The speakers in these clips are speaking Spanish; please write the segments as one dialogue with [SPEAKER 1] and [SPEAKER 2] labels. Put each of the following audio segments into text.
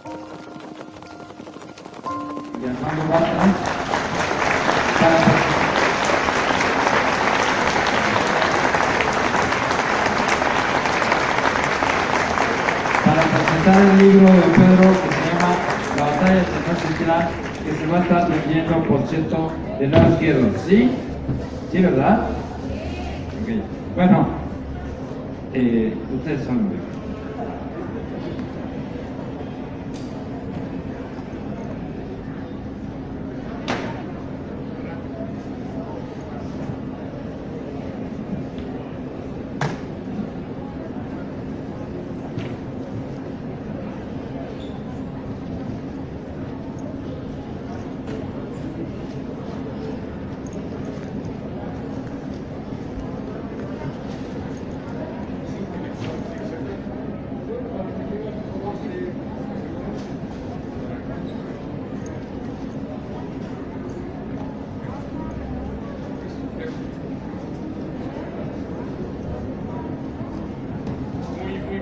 [SPEAKER 1] Y Armando Bartra, para presentar el libro de Pedro que se llama La batalla de Tenochtitlán, que se va a estar leyendo, por cierto, del lado izquierdo. ¿Sí? ¿Sí, verdad? Okay. Bueno, ustedes son libres.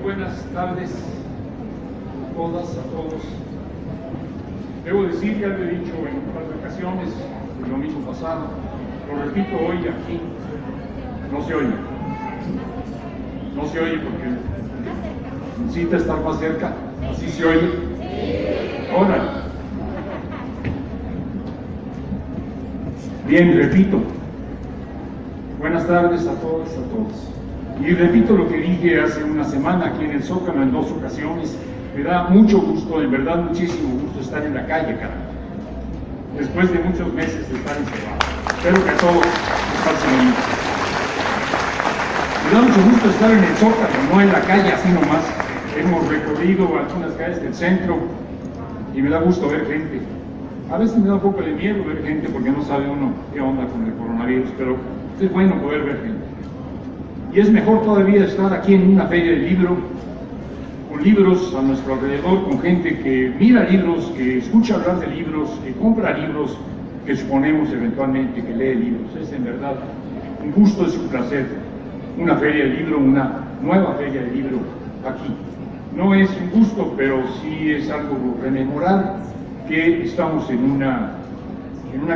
[SPEAKER 2] Buenas tardes a todas, a todos. Debo decir, ya lo he dicho en un par de ocasiones, el domingo pasado, lo repito hoy aquí, no se oye. No se oye porque necesita estar más cerca, así se oye. Ahora, bien, repito, buenas tardes a todas, a todos. Y repito lo que dije hace una semana aquí en el Zócalo en 2 ocasiones. Me da mucho gusto, en verdad muchísimo gusto estar en la calle, carajo. Después de muchos meses de estar encerrado. Espero que a todos les pase lo mismo. Me da mucho gusto estar en el Zócalo, no en la calle así nomás. Hemos recorrido algunas calles del centro y me da gusto ver gente. A veces me da un poco de miedo ver gente porque no sabe uno qué onda con el coronavirus, pero es bueno poder ver gente. Y es mejor todavía estar aquí en una feria de libro, con libros a nuestro alrededor, con gente que mira libros, que escucha hablar de libros, que compra libros, que suponemos eventualmente que lee libros. Es en verdad un gusto, es un placer. Una feria de libro, una nueva feria de libro aquí. No es un gusto, pero sí es algo rememorar que estamos en una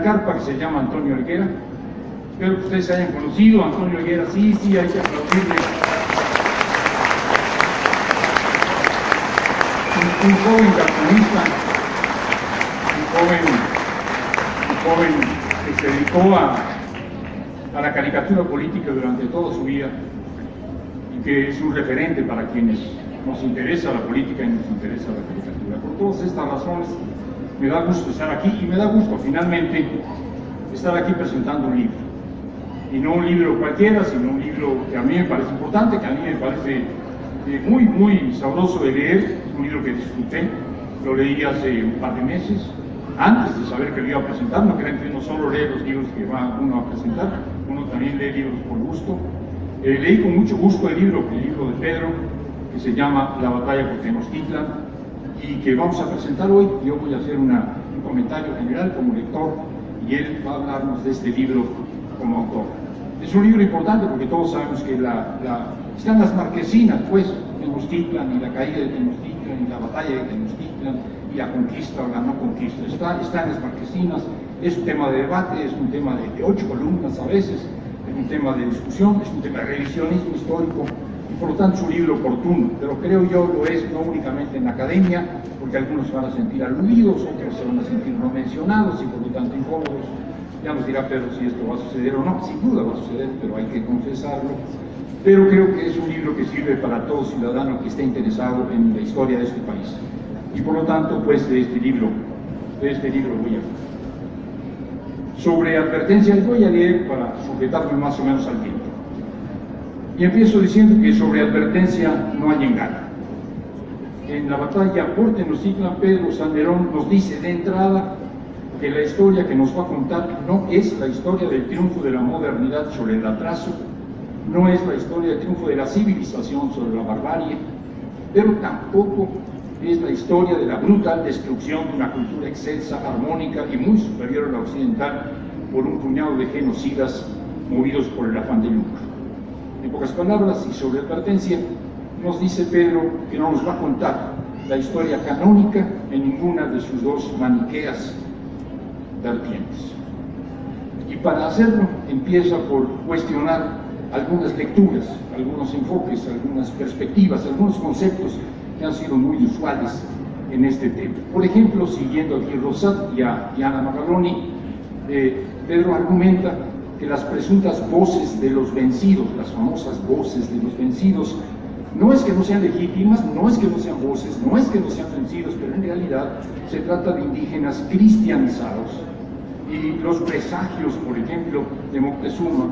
[SPEAKER 2] carpa que se llama Antonio Helguera. Espero que ustedes se hayan conocido a Antonio Helguera, sí, hay que aplaudirle. Un joven cartunista, un joven que se dedicó a la caricatura política durante toda su vida y que es un referente para quienes nos interesa la política y nos interesa la caricatura. Por todas estas razones me da gusto estar aquí y me da gusto finalmente estar aquí presentando un libro. Y no un libro cualquiera, sino un libro que a mí me parece importante, que a mí me parece muy sabroso de leer. Es un libro que disfruté, lo leí hace un par de meses, antes de saber que lo iba a presentar. No crean que uno solo lee los libros que va uno a presentar, uno también lee libros por gusto. Leí con mucho gusto el libro de Pedro, que se llama La batalla por Tenochtitlan, y que vamos a presentar hoy. Yo voy a hacer un comentario general como lector, y él va a hablarnos de este libro como autor. Es un libro importante porque todos sabemos que están las marquesinas, pues, Tenochtitlan y la caída de Tenochtitlan y la batalla de Tenochtitlan y la conquista o la no conquista. Están las marquesinas, es un tema de debate, es un tema de 8 columnas a veces, es un tema de discusión, es un tema de revisionismo histórico y por lo tanto es un libro oportuno, pero creo yo lo es no únicamente en la academia, porque algunos se van a sentir aludidos, otros se van a sentir no mencionados y por lo tanto incómodos. Ya nos dirá Pedro si esto va a suceder o no, sin duda va a suceder, pero hay que confesarlo. Pero creo que es un libro que sirve para todo ciudadano que esté interesado en la historia de este país. Y por lo tanto, pues de este libro voy a hablar. Sobre advertencias voy a leer para sujetarme más o menos al tiempo. Y empiezo diciendo que sobre advertencia no hay engaño. En la batalla por Tenochtitlan, Pedro Salmerón nos dice de entrada que la historia que nos va a contar no es la historia del triunfo de la modernidad sobre el atraso, no es la historia del triunfo de la civilización sobre la barbarie, pero tampoco es la historia de la brutal destrucción de una cultura excelsa, armónica y muy superior a la occidental por un puñado de genocidas movidos por el afán de lucro. En pocas palabras, y sobre advertencia, nos dice Pedro que no nos va a contar la historia canónica en ninguna de sus dos maniqueas vertientes. Y para hacerlo empieza por cuestionar algunas lecturas, algunos enfoques, algunas perspectivas, algunos conceptos que han sido muy usuales en este tema. Por ejemplo, siguiendo a Gil Rosat y a Ana Magaloni, Pedro argumenta que las presuntas voces de los vencidos, las famosas voces de los vencidos, no es que no sean legítimas, no es que no sean voces, no es que no sean vencidos, pero en realidad se trata de indígenas cristianizados. Y los presagios, por ejemplo, de Moctezuma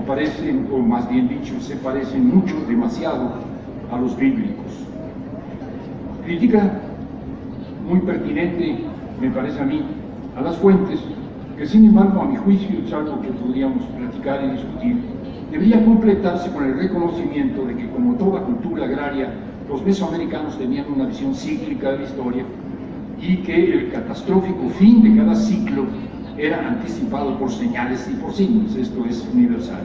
[SPEAKER 2] aparecen, o más bien dicho, se parecen mucho, demasiado, a los bíblicos. Critica muy pertinente, me parece a mí, a las fuentes, que sin embargo, a mi juicio, es algo que podríamos platicar y discutir, debería completarse con el reconocimiento de que, como toda cultura agraria, los mesoamericanos tenían una visión cíclica de la historia y que el catastrófico fin de cada ciclo era anticipado por señales y por signos. Esto es universal.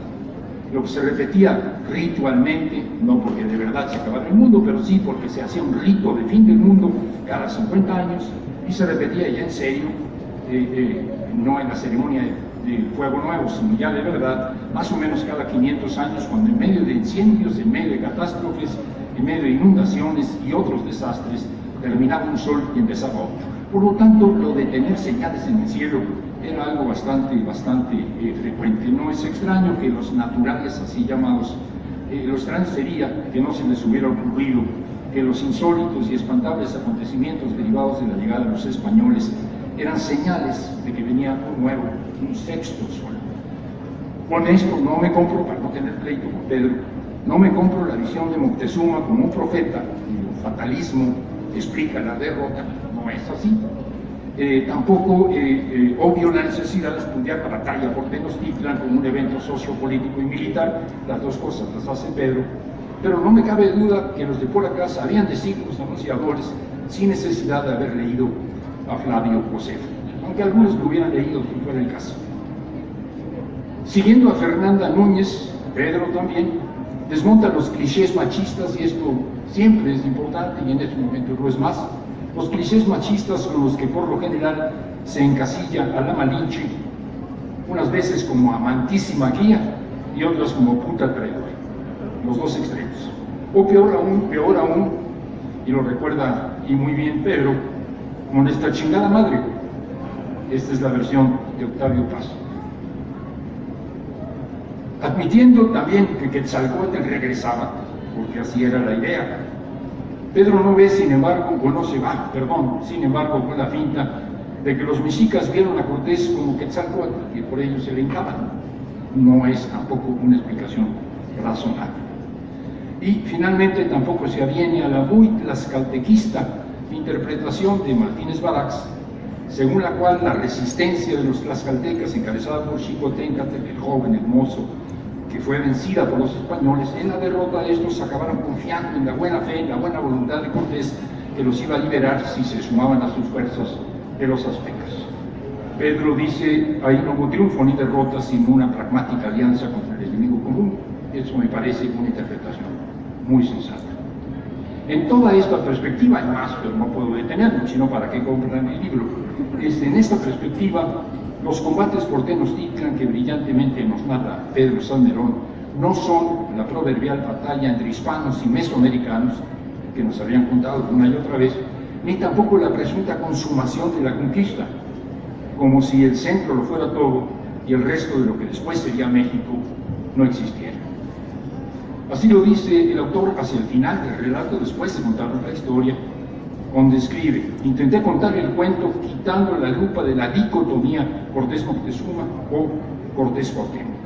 [SPEAKER 2] Lo que se repetía ritualmente, no porque de verdad se acabara el mundo, pero sí porque se hacía un rito de fin del mundo cada 50 años y se repetía ya en serio, no en la ceremonia del Fuego Nuevo, sino ya de verdad, más o menos cada 500 años, cuando en medio de incendios, en medio de catástrofes, en medio de inundaciones y otros desastres, terminaba un sol y empezaba otro. Por lo tanto, lo de tener señales en el cielo era algo bastante frecuente. No es extraño que los naturales, así llamados, lo extraño sería que no se les hubiera ocurrido que los insólitos y espantables acontecimientos derivados de la llegada de los españoles eran señales de que venía un nuevo, un sexto sol. Con esto no me compro, para no tener pleito con Pedro, no me compro la visión de Moctezuma como un profeta, y el fatalismo explica la derrota, no es así. Tampoco obvio la necesidad de estudiar la batalla por Tenochtitlan como un evento sociopolítico y militar, las dos cosas las hace Pedro, pero no me cabe duda que los de por acá sabían de signos anunciadores sin necesidad de haber leído a Flavio Josefo, aunque algunos lo hubieran leído si fuera el caso. Siguiendo a Fernanda Núñez, Pedro también desmonta los clichés machistas, y esto siempre es importante y en este momento no es más. Los clichés machistas son los que por lo general se encasilla a la Malinche, unas veces como amantísima guía y otras como puta traidora, los dos extremos. O peor aún, y lo recuerda y muy bien Pedro, como nuestra chingada madre. Esta es la versión de Octavio Paz. Admitiendo también que Quetzalcóatl regresaba, porque así era la idea, Pedro no ve, sin embargo, sin embargo, con la finta de que los mexicas vieron a Cortés como Quetzalcóatl y por ello se le hincaban. No es tampoco una explicación razonable. Y finalmente tampoco se aviene a la muy tlaxcaltequista interpretación de Martínez Barax, según la cual la resistencia de los tlaxcaltecas, encabezada por Xicoténcatl, el joven hermoso, que fue vencida por los españoles, en la derrota de estos acabaron confiando en la buena fe, en la buena voluntad de Cortés, que los iba a liberar si se sumaban a sus fuerzas de los aztecas. Pedro dice, ahí no hubo triunfo ni derrota, sino una pragmática alianza contra el enemigo común. Eso me parece una interpretación muy sensata. En toda esta perspectiva, hay más, pero no puedo detenerme, sino para qué compran el libro. En esta perspectiva, los combates por Tenochtitlan que brillantemente nos narra Pedro Salmerón no son la proverbial batalla entre hispanos y mesoamericanos que nos habían contado una y otra vez, ni tampoco la presunta consumación de la conquista, como si el centro lo fuera todo y el resto de lo que después sería México no existiera. Así lo dice el autor hacia el final del relato, después de contarnos la historia, donde escribe: intenté contar el cuento quitando la lupa de la dicotomía Cortés-Moctezuma o Cortés-Cuauhtémoc,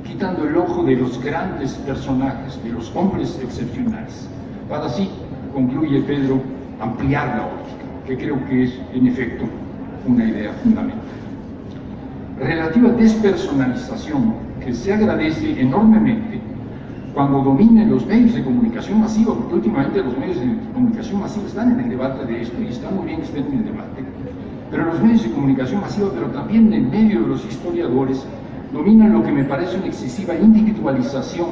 [SPEAKER 2] quitando el ojo de los grandes personajes, de los hombres excepcionales, para así, concluye Pedro, ampliar la óptica, que creo que es, en efecto, una idea fundamental. Relativa despersonalización que se agradece enormemente cuando dominen los medios de comunicación masiva, porque últimamente los medios de comunicación masiva están en el debate de esto, y está muy bien que estén en el debate, pero los medios de comunicación masiva, pero también en medio de los historiadores, dominan lo que me parece una excesiva individualización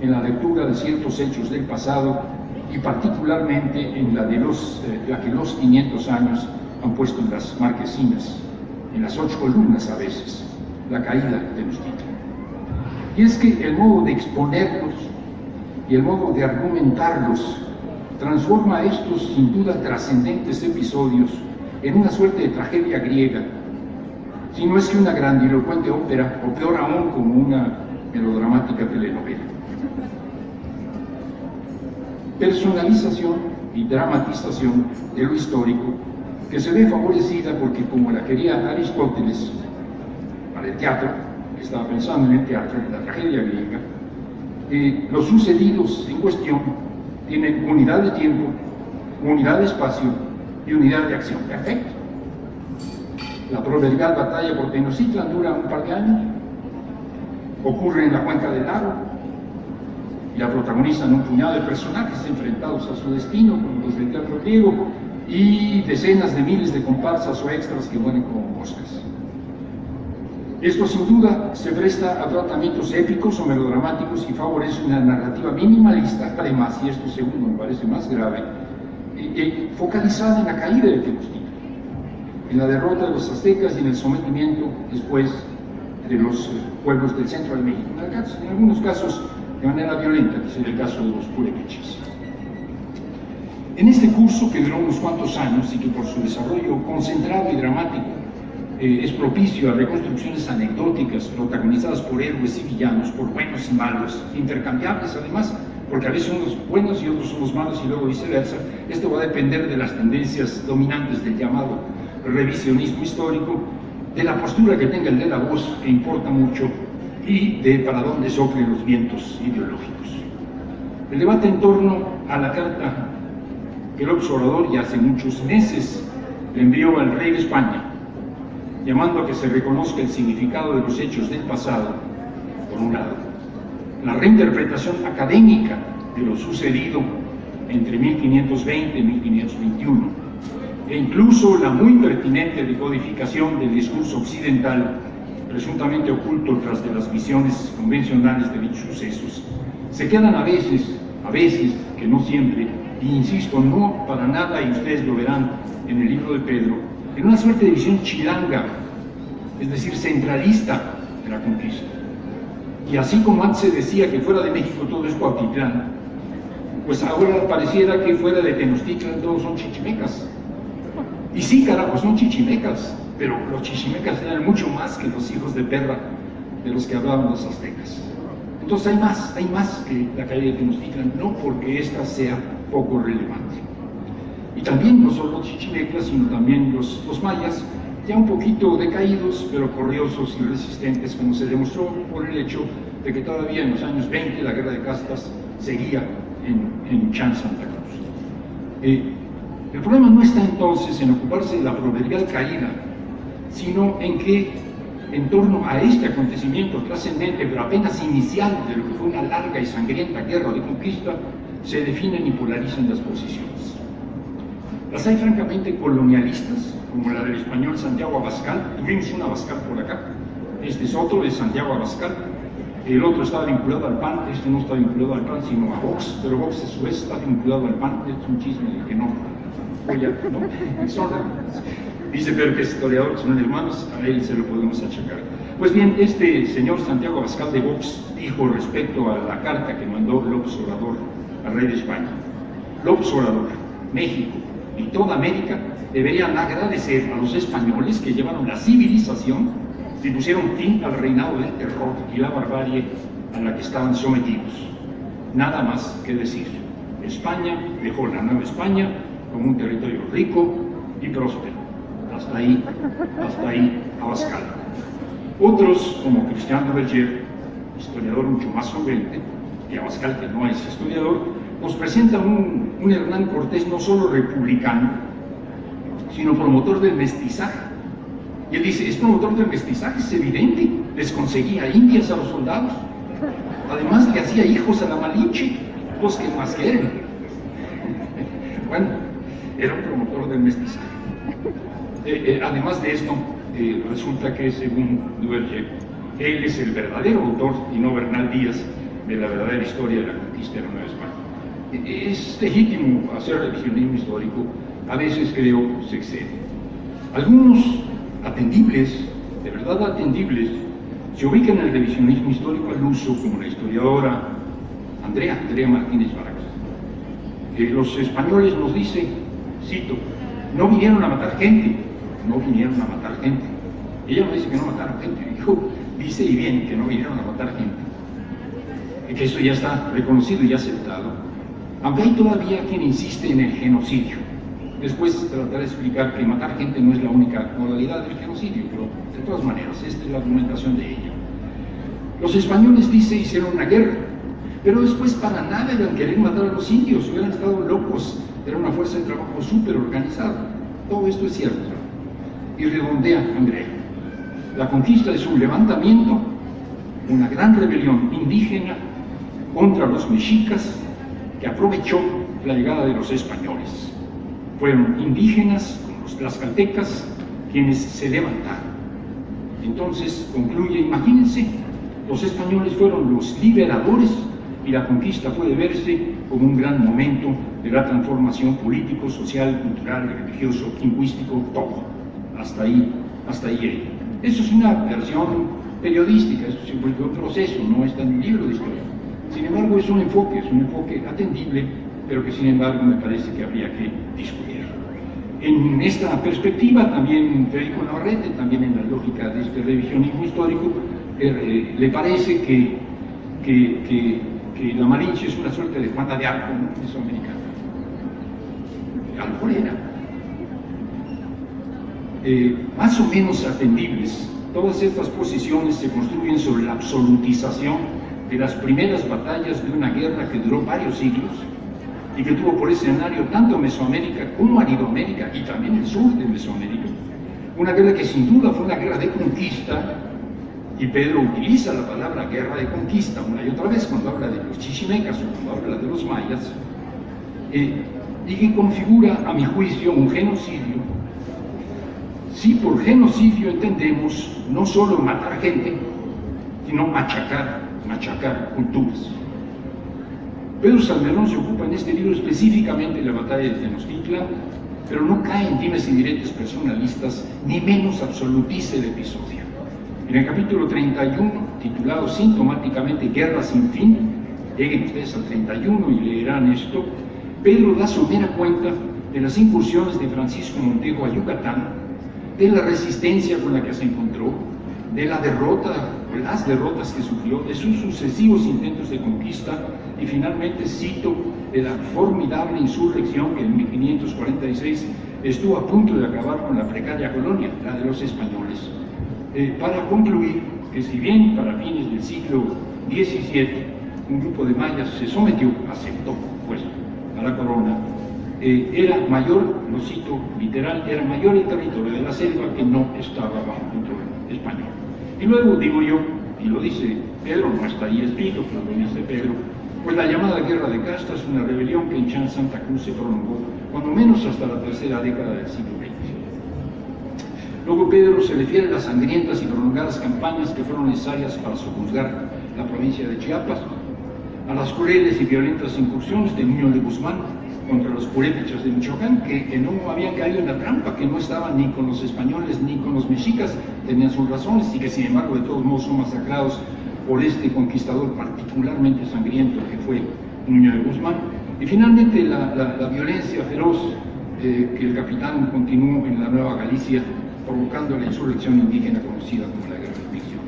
[SPEAKER 2] en la lectura de ciertos hechos del pasado y particularmente en la que los 500 años han puesto en las marquesinas, en las 8 columnas a veces, la caída de Tenochtitlan. Y es que el modo de exponerlos y el modo de argumentarlos transforma estos sin duda trascendentes episodios en una suerte de tragedia griega, si no es que una grandilocuente ópera, o peor aún, como una melodramática telenovela. Personalización y dramatización de lo histórico, que se ve favorecida porque, como la quería Aristóteles para el teatro, que estaba pensando en el teatro, en la tragedia griega, los sucedidos en cuestión tienen unidad de tiempo, unidad de espacio y unidad de acción. Perfecto. La proverbial batalla por Tenochtitlan dura un par de años, ocurre en la cuenca del lago, y la protagonizan un puñado de personajes enfrentados a su destino, como los del teatro griego, y decenas de miles de comparsas o extras que mueren como moscas. Esto sin duda se presta a tratamientos épicos o melodramáticos y favorece una narrativa minimalista, además, y esto segundo me parece más grave, focalizada en la caída de Tenochtitlan, en la derrota de los aztecas y en el sometimiento después de los pueblos del centro de México, en algunos casos de manera violenta, que es el caso de los purépechas. En este curso, que duró unos cuantos años y que por su desarrollo concentrado y dramático es propicio a reconstrucciones anecdóticas protagonizadas por héroes y villanos, por buenos y malos, intercambiables además, porque a veces unos buenos y otros somos malos y luego viceversa. Esto va a depender de las tendencias dominantes del llamado revisionismo histórico, de la postura que tenga el de la voz, que importa mucho, y de para dónde soplen los vientos ideológicos. El debate en torno a la carta que López Obrador ya hace muchos meses le envió al rey de España, llamando a que se reconozca el significado de los hechos del pasado, por un lado, la reinterpretación académica de lo sucedido entre 1520 y 1521, e incluso la muy pertinente decodificación del discurso occidental, presuntamente oculto tras de las visiones convencionales de dichos sucesos, se quedan a veces, que no siempre, y insisto, no para nada, y ustedes lo verán en el libro de Pedro, en una suerte de visión chilanga, es decir, centralista de la conquista. Y así como antes se decía que fuera de México todo es Cuautitlán, pues ahora pareciera que fuera de Tenochtitlan todos son chichimecas. Y sí, carajo, son chichimecas, pero los chichimecas eran mucho más que los hijos de perra de los que hablaban los aztecas. Entonces hay más que la caída de Tenochtitlan, no porque ésta sea poco relevante. Y también no solo los chichimecas, sino también los mayas, ya un poquito decaídos, pero corriosos y resistentes, como se demostró por el hecho de que todavía en los años 20 la guerra de castas seguía en Chan Santa Cruz. El problema no está entonces en ocuparse de la proverbial caída, sino en que, en torno a este acontecimiento trascendente, pero apenas inicial de lo que fue una larga y sangrienta guerra de conquista, se definen y polarizan las posiciones. Las hay francamente colonialistas, como la del español Santiago Abascal. Tuvimos un Abascal por acá, este es otro, es Santiago Abascal. El otro estaba vinculado al PAN, este no está vinculado al PAN, sino a Vox, pero Vox a su vez está vinculado al PAN, es un chisme del que no. Oye, no, son dice Pedro que es historiador, son hermanos, a él se lo podemos achacar. Pues bien, este señor Santiago Abascal de Vox dijo respecto a la carta que mandó López Obrador al rey de España: López Obrador, México y toda América deberían agradecer a los españoles que llevaron la civilización y pusieron fin al reinado del terror y la barbarie a la que estaban sometidos. Nada más que decir. España dejó la Nueva España como un territorio rico y próspero. Hasta ahí Abascal. Otros, como Cristian de Berger, historiador mucho más solvente, y Abascal, que no es historiador, nos presenta un Hernán Cortés no solo republicano, sino promotor del mestizaje. Y él dice, es promotor del mestizaje, es evidente, les conseguía indias a los soldados, además le hacía hijos a la Malinche, los que más quieren. Bueno, era un promotor del mestizaje. Además de esto, resulta que según Duverger, él es el verdadero autor, y no Bernal Díaz, de la verdadera historia de la conquista de la Nueva España. es legítimo hacer revisionismo histórico, a veces creo se excede. Algunos atendibles, de verdad atendibles, se ubican en el revisionismo histórico al uso, como la historiadora Andrea Martínez Vargas. Los españoles nos dicen, cito, no vinieron a matar gente, no vinieron a matar gente. Ella no dice que no mataron gente, dice y bien que no vinieron a matar gente. Y que eso ya está reconocido y aceptado, aunque hay todavía quien insiste en el genocidio. Después trataré de explicar que matar gente no es la única modalidad del genocidio, pero de todas maneras, esta es la argumentación de ella. Los españoles, dice, hicieron una guerra, pero después para nada iban a querer matar a los indios, hubieran estado locos, era una fuerza de trabajo súper organizada. Todo esto es cierto. Y redondea Andrea. La conquista es un levantamiento, una gran rebelión indígena contra los mexicas que aprovechó la llegada de los españoles. Fueron indígenas, como los tlaxcaltecas, quienes se levantaron. Entonces concluye, imagínense, los españoles fueron los liberadores y la conquista puede verse como un gran momento de la transformación político, social, cultural, religioso, lingüístico, todo. Hasta ahí. Eso es una versión periodística, eso es un proceso, no está en un libro de historia. Sin embargo, es un enfoque atendible, pero que sin embargo me parece que habría que discutir. En esta perspectiva, también Federico Navarrete, también en la lógica de este revisionismo histórico, le parece que la Malinche es una suerte de Juana de Arco mesoamericana. A lo mejor era. Más o menos atendibles. Todas estas posiciones se construyen sobre la absolutización de las primeras batallas de una guerra que duró varios siglos y que tuvo por escenario tanto Mesoamérica como Aridoamérica y también el sur de Mesoamérica. Una guerra que sin duda fue una guerra de conquista, y Pedro utiliza la palabra guerra de conquista una y otra vez cuando habla de los chichimecas o cuando habla de los mayas, y que configura, a mi juicio, un genocidio. Si por genocidio entendemos no solo matar gente, sino machacar culturas. Pedro Salmerón se ocupa en este libro específicamente de la batalla de Tenochtitlan, pero no cae en dimes y diretes personalistas, ni menos absolutiza el episodio. En el capítulo 31, titulado sintomáticamente Guerra sin fin, lleguen ustedes al 31 y leerán esto, Pedro da somera cuenta de las incursiones de Francisco Montejo a Yucatán, de la resistencia con la que se encontró, de la derrota, o las derrotas que sufrió, de sus sucesivos intentos de conquista, y finalmente cito de la formidable insurrección que en 1546 estuvo a punto de acabar con la precaria colonia, la de los españoles. Para concluir que si bien para fines del siglo XVII un grupo de mayas se sometió, aceptó pues a la corona, era mayor, lo cito literal, era mayor el territorio de la selva que no estaba bajo control español. Y luego digo yo, y lo dice Pedro, no está ahí escrito, pero lo dice Pedro, pues la llamada Guerra de Castas, una rebelión que en Chan Santa Cruz se prolongó, cuando menos hasta la tercera década del siglo XX. Luego Pedro se refiere a las sangrientas y prolongadas campañas que fueron necesarias para sojuzgar la provincia de Chiapas, a las crueles y violentas incursiones de Nuño de Guzmán contra los purépechas de Michoacán, que no habían caído en la trampa, que no estaban ni con los españoles ni con los mexicas, tenían sus razones y que sin embargo de todos modos son masacrados por este conquistador particularmente sangriento que fue Nuño de Guzmán. Y finalmente la violencia feroz que el capitán continuó en la Nueva Galicia, provocando la insurrección indígena conocida como la Guerra de Misión.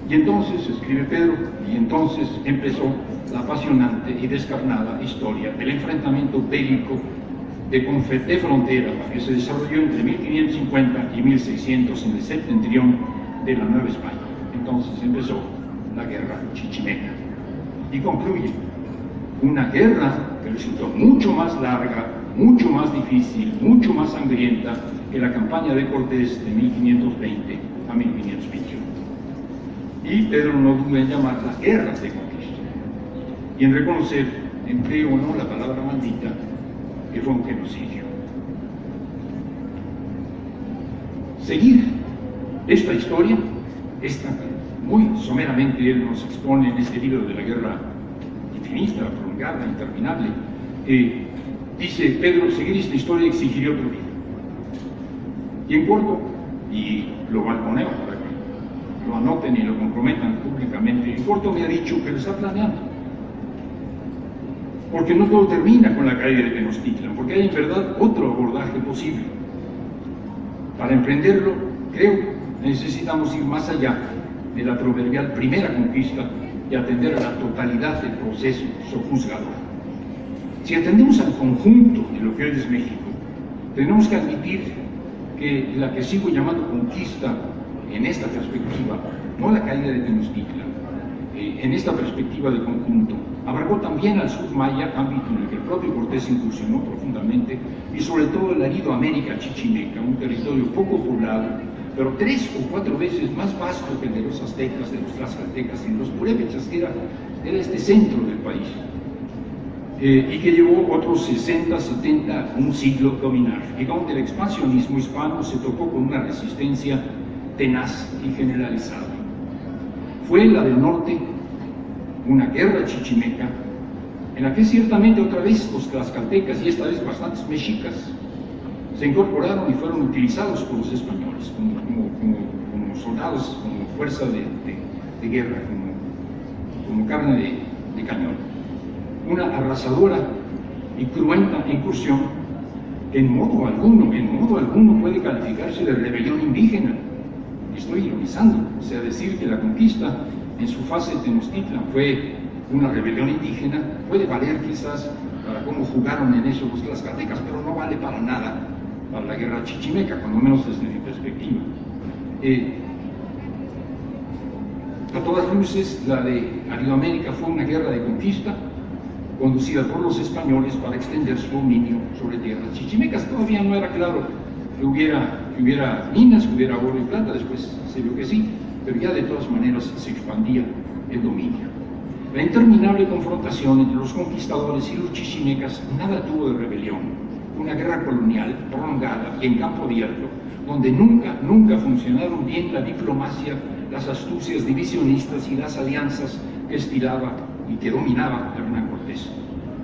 [SPEAKER 2] Y entonces, escribe Pedro, y entonces empezó la apasionante y descarnada historia del enfrentamiento bélico de frontera que se desarrolló entre 1550 y 1600 en el septentrión de la Nueva España. Entonces empezó la Guerra Chichimeca y concluye una guerra que resultó mucho más larga, mucho más difícil, mucho más sangrienta que la campaña de Cortés de 1520 a 1521. Y Pedro no duda en llamarla guerra de conquista y en reconocer, empleo o no la palabra maldita, que fue un genocidio. Seguir esta historia, esta muy someramente él nos expone en este libro de la Guerra Infinita, alargada, interminable. Dice Pedro, seguir esta historia exigiría otro libro. Y en corto, y lo balconeo para que lo anoten y lo comprometan públicamente, en corto me ha dicho que lo está planeando. Porque no todo termina con la caída de Tenochtitlan, porque hay en verdad otro abordaje posible. Para emprenderlo, creo, necesitamos ir más allá de la proverbial primera conquista y atender a la totalidad del proceso sojuzgador. Si atendemos al conjunto de lo que hoy es México, tenemos que admitir que la que sigo llamando conquista en esta perspectiva, no la caída de Tenochtitlan, en esta perspectiva de conjunto, abarcó también al sur maya, ámbito en el que el propio Cortés incursionó profundamente, y sobre todo el árido América chichimeca, un territorio poco poblado, pero 3 o 4 veces más vasto que el de los aztecas, de los tlaxcaltecas y de los purépechas, que era este centro del país, y que llevó otros 60, 70, un siglo dominar, y donde el expansionismo hispano se topó con una resistencia tenaz y generalizada. Fue la del norte una guerra chichimeca, en la que ciertamente otra vez los tlaxcaltecas, y esta vez bastantes mexicas, se incorporaron y fueron utilizados por los españoles como soldados, como fuerza de guerra, como carne de cañón. Una arrasadora y cruenta incursión que en modo alguno puede calificarse de rebelión indígena. Estoy ironizando, o sea, decir que la conquista en su fase de Tenochtitlan fue una rebelión indígena puede valer quizás para cómo jugaron en eso los tlaxcaltecas, pero no vale para nada para la guerra chichimeca, cuando menos desde mi perspectiva. A todas luces, la de Aridoamérica fue una guerra de conquista conducida por los españoles para extender su dominio sobre tierras chichimecas. Todavía no era claro que hubiera minas, que hubiera oro y plata, después se vio que sí, pero ya de todas maneras se expandía el dominio. La interminable confrontación entre los conquistadores y los chichimecas nada tuvo de rebelión. Una guerra colonial prolongada y en campo abierto, donde nunca funcionaron bien la diplomacia, las astucias divisionistas y las alianzas que estilaba y que dominaba Hernán Cortés.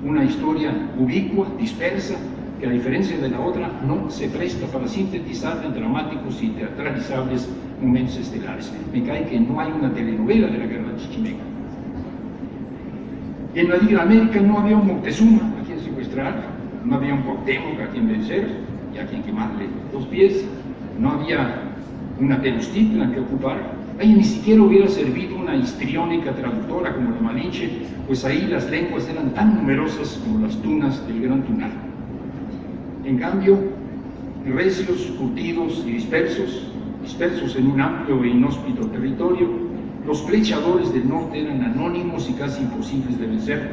[SPEAKER 2] Una historia ubicua, dispersa, que a diferencia de la otra no se presta para sintetizar en dramáticos y teatralizables momentos estelares. Me cae que no hay una telenovela de la guerra chichimeca. En América no había un Moctezuma a quien secuestrar, no había un Cuauhtémoc a quien vencer y a quien quemarle los pies, no había una Tenochtitlan que ocupar. Ahí ni siquiera hubiera servido una histriónica traductora como la Malinche, pues ahí las lenguas eran tan numerosas como las tunas del Gran Tunal. En cambio, recios, curtidos y dispersos en un amplio e inhóspito territorio, los flechadores del norte eran anónimos y casi imposibles de vencer,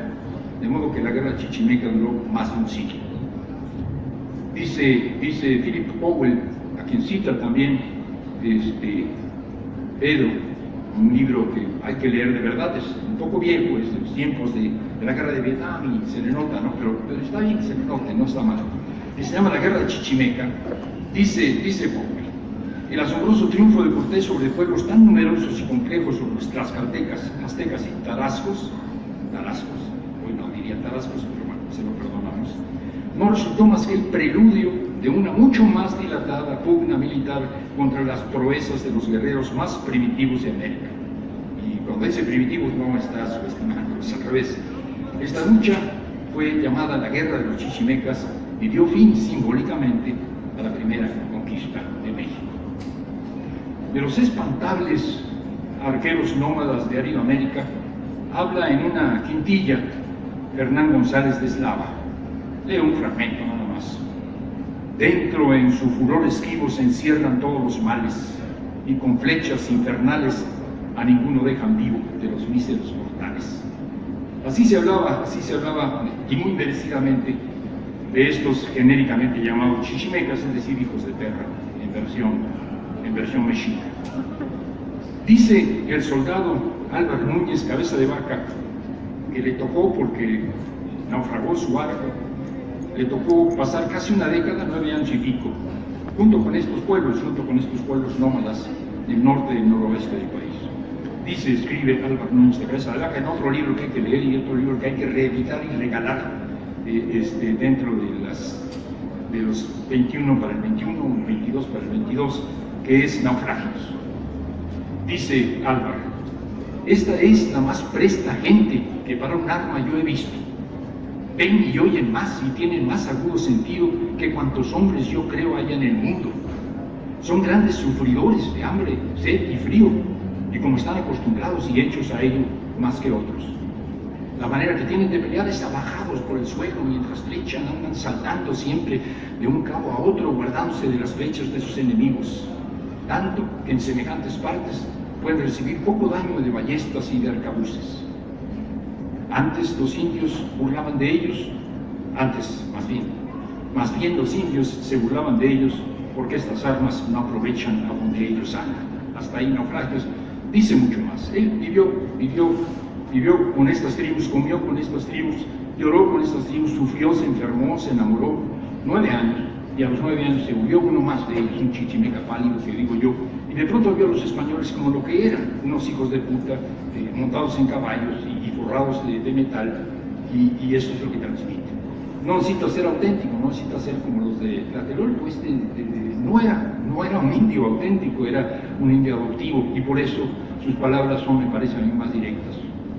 [SPEAKER 2] de modo que la guerra chichimeca duró más de un siglo. Dice Philip Powell, a quien cita también Pedro, un libro que hay que leer de verdad, es un poco viejo, es de los tiempos de la guerra de Vietnam y se le nota, ¿no? Pero está bien que se le note, no está mal. Que se llama La Guerra de Chichimeca. Dice Powell, el asombroso triunfo de Cortés sobre pueblos tan numerosos y complejos como los tlaxcaltecas, aztecas y tarascos, hoy no diría tarascos, pero bueno, se lo perdonamos, no resultó más que el preludio de una mucho más dilatada pugna militar contra las proezas de los guerreros más primitivos de América. Y cuando dice primitivos no está subestimando, es al revés. Esta lucha fue llamada la Guerra de los Chichimecas y dio fin simbólicamente a la primera conquista de México. De los espantables arqueros nómadas de Aridoamérica habla en una quintilla Hernán González de Eslava. Leo un fragmento nada más. Dentro en su furor esquivo se encierran todos los males, y con flechas infernales a ninguno dejan vivo de los míseros mortales. Así se hablaba, y muy merecidamente, de estos genéricamente llamados chichimecas, es decir, hijos de perra, en versión mexica. Dice el soldado Álvaro Núñez, cabeza de vaca, que le tocó, porque naufragó su barco, le tocó pasar casi una década, 9 años y pico, junto con estos pueblos nómadas del norte y noroeste del país. Dice, escribe Álvaro Núñez de Cabeza de Vaca en otro libro que hay que leer y otro libro que hay que reeditar y regalar dentro de los 21 para el 21, 22 para el 22, que es Naufragios. Dice Álvaro: esta es la más presta gente que para un arma yo he visto. Ven y oyen más y tienen más agudo sentido que cuantos hombres yo creo haya en el mundo. Son grandes sufridores de hambre, sed y frío, y como están acostumbrados y hechos a ello más que otros. La manera que tienen de pelear es abajados por el suelo mientras flechan, andan saltando siempre de un cabo a otro, guardándose de las flechas de sus enemigos, tanto que en semejantes partes pueden recibir poco daño de ballestas y de arcabuces. Antes los indios burlaban de ellos, más bien los indios se burlaban de ellos porque estas armas no aprovechan a donde ellos andan. Hasta ahí Naufragios dice mucho más. Él vivió con estas tribus, comió con estas tribus, lloró con estas tribus, sufrió, se enfermó, se enamoró, 9 años, y a los 9 años se volvió uno más de ellos, un chichimeca pálido que digo yo, y de pronto vio a los españoles como lo que eran, unos hijos de puta, montados en caballos y forrados de metal, y eso es lo que transmite. No necesita ser auténtico, no necesita ser como los de Tlatelolco, no era un indio auténtico, era un indio adoptivo, y por eso sus palabras me parecen a mí más directas.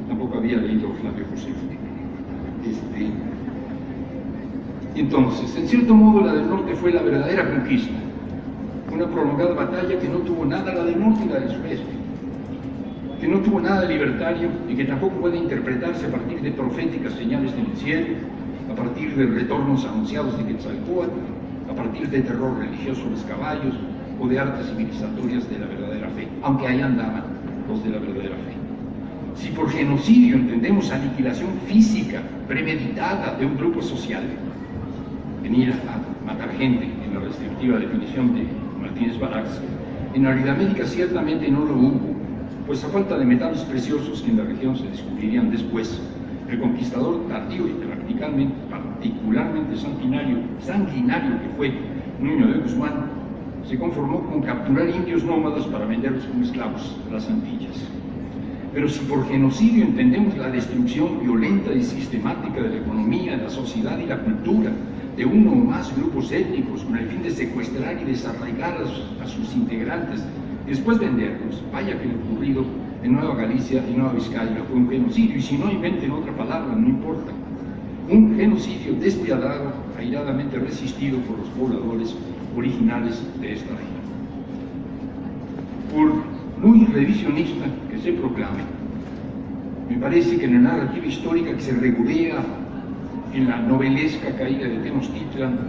[SPEAKER 2] Tampoco había leído Flavio Josefo. Entonces, en cierto modo, la del norte fue la verdadera conquista, una prolongada batalla que no tuvo nada la del norte y la del sureste, que no tuvo nada de libertario y que tampoco puede interpretarse a partir de proféticas señales en el cielo, a partir de retornos anunciados de Quetzalcóatl, a partir de terror religioso de los caballos o de artes civilizatorias de la verdadera fe, aunque ahí andaban los de la verdadera fe. Si por genocidio entendemos aniquilación física premeditada de un grupo social, venir a matar gente en la restrictiva definición de Martínez Barax, en Aridoamérica ciertamente no lo hubo, pues a falta de metales preciosos que en la región se descubrirían después, el conquistador tardío y particularmente sanguinario que fue Nuño de Guzmán, se conformó con capturar indios nómadas para venderlos como esclavos a las Antillas. Pero si por genocidio entendemos la destrucción violenta y sistemática de la economía, la sociedad y la cultura de uno o más grupos étnicos con el fin de secuestrar y desarraigar a sus integrantes y después venderlos, vaya que lo ocurrido en Nueva Galicia y Nueva Vizcaya fue un genocidio, y si no inventen otra palabra, no importa. Un genocidio despiadado, airadamente resistido por los pobladores originales de esta región. Por muy revisionista que se proclame, me parece que en la narrativa histórica que se regodea en la novelesca caída de Tenochtitlan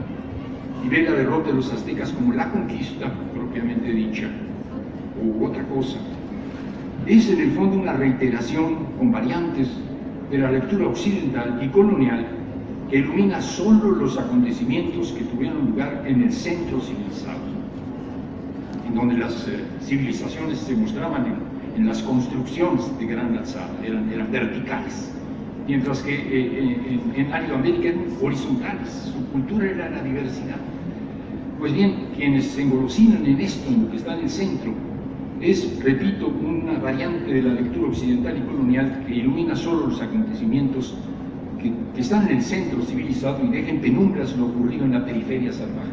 [SPEAKER 2] y ve la derrota de los aztecas como la conquista propiamente dicha, o otra cosa, es en el fondo una reiteración con variantes de la lectura occidental y colonial que ilumina solo los acontecimientos que tuvieron lugar en el centro civilizado, en donde las civilizaciones se mostraban en las construcciones de gran alzada, eran verticales, mientras que en Aridoamérica eran horizontales, su cultura era la diversidad. Pues bien, quienes se engolosinan en esto, en lo que está en el centro, es, repito, una variante de la lectura occidental y colonial que ilumina solo los acontecimientos que están en el centro civilizado y dejen penumbras lo ocurrido en la periferia salvaje.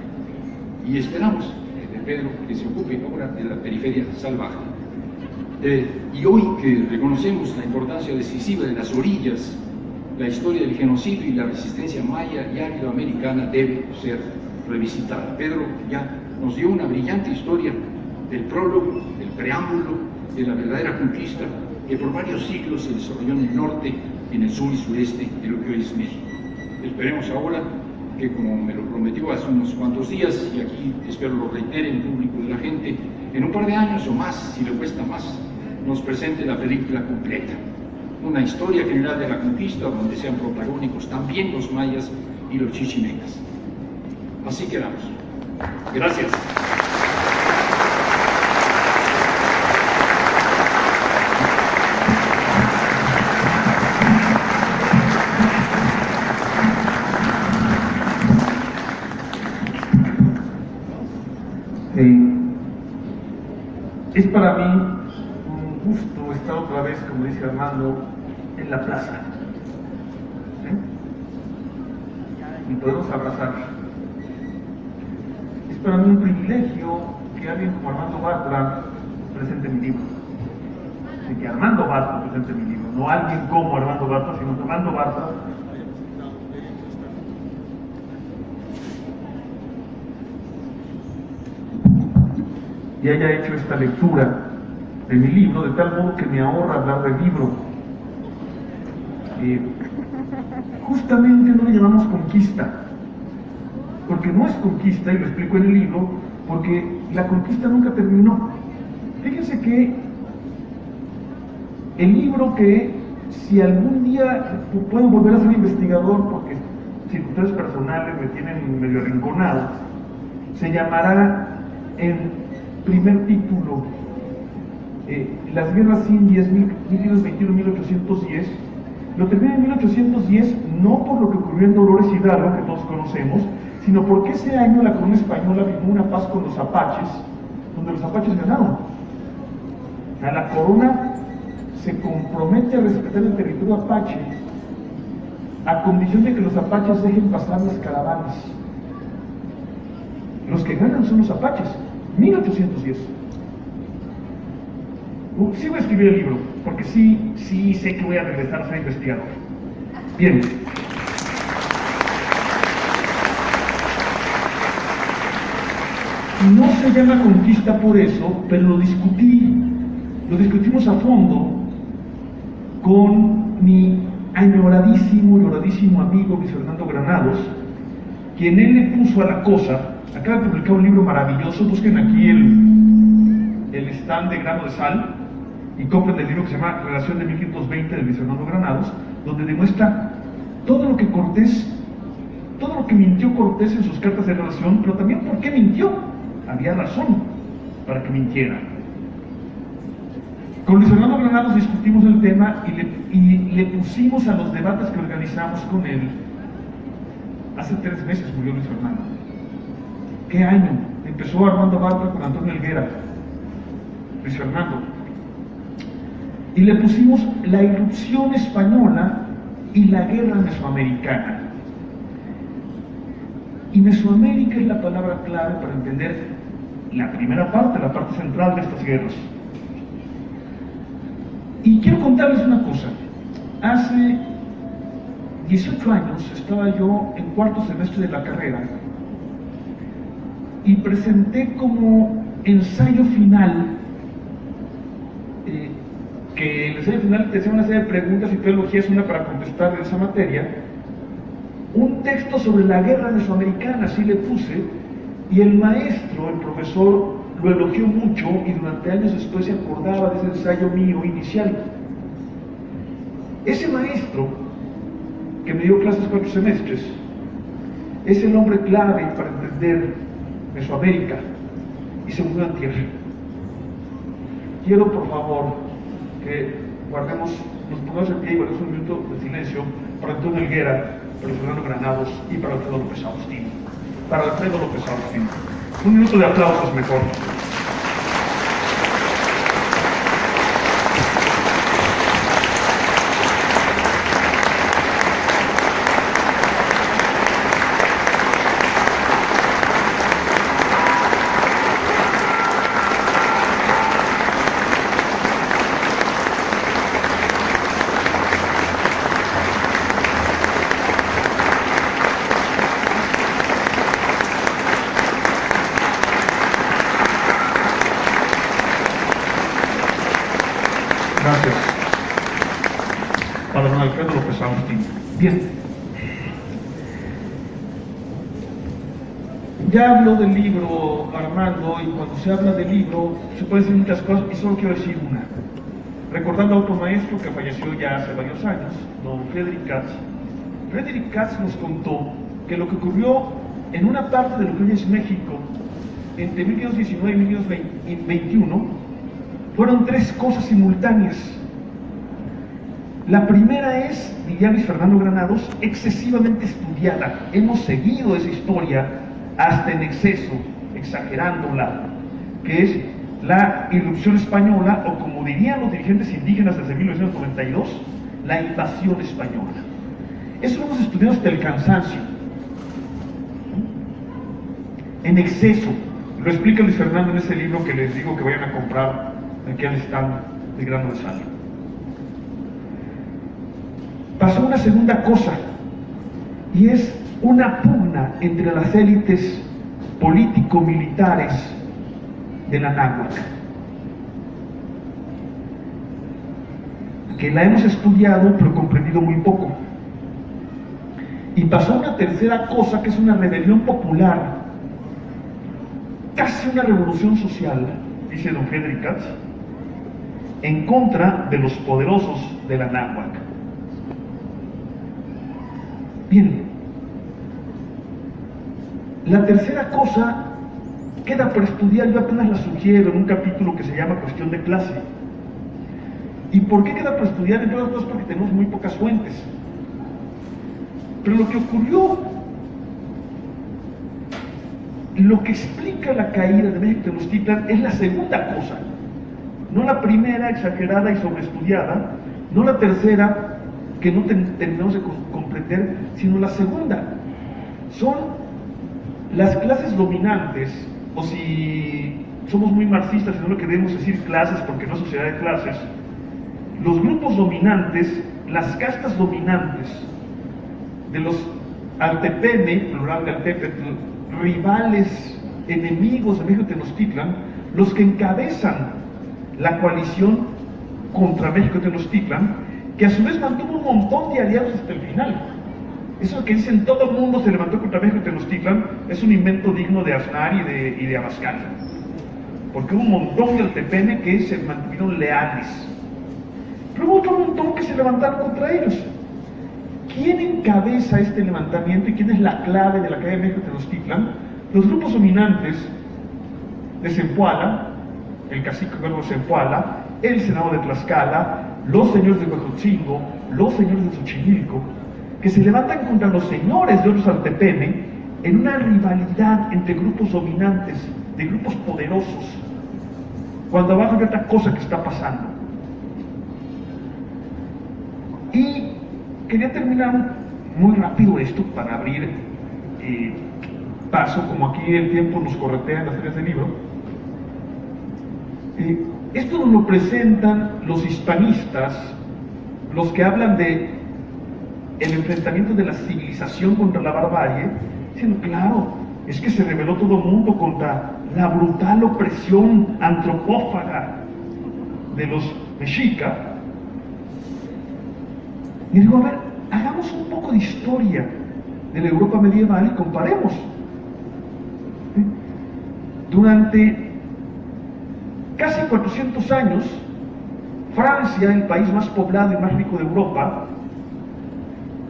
[SPEAKER 2] Y esperamos de Pedro que se ocupe ahora de la periferia salvaje. Y hoy que reconocemos la importancia decisiva de las orillas, la historia del genocidio y la resistencia maya y aridoamericana debe ser revisitada. Pedro ya nos dio una brillante historia del prólogo, del preámbulo, de la verdadera conquista que por varios siglos se desarrolló en el norte, en el sur y sureste de lo que hoy es México. Esperemos ahora que, como me lo prometió hace unos cuantos días, y aquí espero lo reitere en público de la gente, en un par de años o más, si le cuesta más, nos presente la película completa, una historia general de la conquista donde sean protagónicos también los mayas y los chichimecas. Así quedamos. Gracias.
[SPEAKER 3] Es para mí un gusto estar estar otra vez, como dice Armando, en la plaza. Y podemos abrazar. Es para mí un privilegio que alguien como Armando Bartra presente mi libro. De que Armando Bartra presente mi libro. No alguien como Armando Bartra, sino Armando Bartra. Y haya hecho esta lectura de mi libro, de tal modo que me ahorra hablar del libro. Justamente no le llamamos conquista, porque no es conquista, y lo explico en el libro, porque la conquista nunca terminó. Fíjense que el libro, que si algún día puedo volver a ser investigador, porque circunstancias personales me tienen medio arrinconado, se llamará en primer título Las guerras indias 1521-1810. Lo termina en 1810 no por lo que ocurrió en Dolores Hidalgo, que todos conocemos, sino porque ese año la corona española firmó una paz con los apaches, donde los apaches ganaron. La corona se compromete a respetar el territorio apache a condición de que los apaches dejen pasar las caravanas. Los que ganan son los apaches. 1810. Sí voy a escribir el libro, porque sí sé que voy a regresar a ser investigador. Bien. No se llama conquista por eso, pero lo discutimos a fondo con mi añoradísimo amigo Luis Fernando Granados, quien él le puso a la cosa. Acaba de publicar un libro maravilloso, busquen aquí el stand de Grano de Sal y compren el libro que se llama Relación de 1520 de Luis Fernando Granados, donde demuestra todo lo que mintió Cortés en sus cartas de relación, pero también por qué mintió. Había razón para que mintiera. Con Luis Fernando Granados discutimos el tema y le pusimos a los debates que organizamos con él. Hace 3 meses murió Luis Fernando. ¿Qué año? Empezó Armando Bartra con Antonio Helguera, Luis Fernando. Y le pusimos la irrupción española y la guerra mesoamericana. Y Mesoamérica es la palabra clave para entender la primera parte, la parte central de estas guerras. Y quiero contarles una cosa. Hace 18 años estaba yo en 4º semestre de la carrera y presenté como ensayo final, que el ensayo final te hacía una serie de preguntas y tú elegías una para contestar de esa materia, un texto sobre la guerra mesoamericana, así le puse, y el maestro, el profesor, lo elogió mucho y durante años después se acordaba de ese ensayo mío inicial. Ese maestro, que me dio clases 4 semestres, es el hombre clave para entender Mesoamérica y se mudó en tierra. Quiero, por favor, que nos pongamos en pie y guardemos un minuto de silencio para Antonio Helguera, para Fernando Granados y para Alfredo López Agustín. Para Alfredo López Agustín. Un minuto de aplausos mejor. Gracias. Para don Alfredo López Agustín. Bien. Ya hablo del libro, Armando, y cuando se habla del libro se pueden decir muchas cosas y solo quiero decir una. Recordando a otro maestro que falleció ya hace varios años, don Frederick Katz. Frederick Katz nos contó que lo que ocurrió en una parte de lo que hoy es México entre 1519 y 1521 fueron 3 cosas simultáneas. La primera es, diría Luis Fernando Granados, excesivamente estudiada. Hemos seguido esa historia hasta en exceso, exagerándola, que es la irrupción española, o como dirían los dirigentes indígenas desde 1992, la invasión española. Eso lo hemos estudiado hasta el cansancio, en exceso. Lo explica Luis Fernando en ese libro que les digo que vayan a comprar, aquí al stand de grano de sal. Pasó una segunda cosa, y es una pugna entre las élites político-militares de la náhuatl, que la hemos estudiado pero comprendido muy poco. Y pasó una tercera cosa, que es una rebelión popular, casi una revolución social, dice don Friedrich Katz, en contra de los poderosos de la náhuatl. Bien, la tercera cosa queda por estudiar, yo apenas la sugiero en un capítulo que se llama Cuestión de clase. ¿Y por qué queda por estudiar? Entre otras cosas porque tenemos muy pocas fuentes. Pero lo que ocurrió, lo que explica la caída de México Tenochtitlan es la segunda cosa, no la primera exagerada y sobreestudiada, no la tercera que no terminamos de comprender, sino la segunda. Son las clases dominantes, o si somos muy marxistas y no lo queremos decir clases porque no es sociedad de clases, los grupos dominantes, las castas dominantes de los Altepeme, plural de Altepetl, rivales, enemigos de México Tenochtitlan, los que encabezan la coalición contra México Tenochtitlan, que a su vez mantuvo un montón de aliados hasta el final. Eso que dicen todo el mundo se levantó contra México Tenochtitlan es un invento digno de Aznar y de Abascal, porque hubo un montón de Altepeme que se mantuvieron leales, pero hubo otro montón que se levantaron contra ellos. ¿Quién encabeza este levantamiento y quién es la clave de la caída de México Tenochtitlan? Los grupos dominantes de Zempoala, el cacique de Zempoala, el senado de Tlaxcala, los señores de Huejotzingo, los señores de Xochimilco, que se levantan contra los señores de otros Altepeme en una rivalidad entre grupos dominantes, de grupos poderosos, cuando abajo hay otra cosa que está pasando. Y quería terminar muy rápido esto para abrir paso, como aquí el tiempo nos corretea en las series de libro. Esto nos lo presentan los hispanistas, los que hablan de el enfrentamiento de la civilización contra la barbarie, diciendo, claro, es que se rebeló todo el mundo contra la brutal opresión antropófaga de los mexicas. Y digo, a ver, hagamos un poco de historia de la Europa medieval y comparemos. Durante casi 400 años, Francia, el país más poblado y más rico de Europa,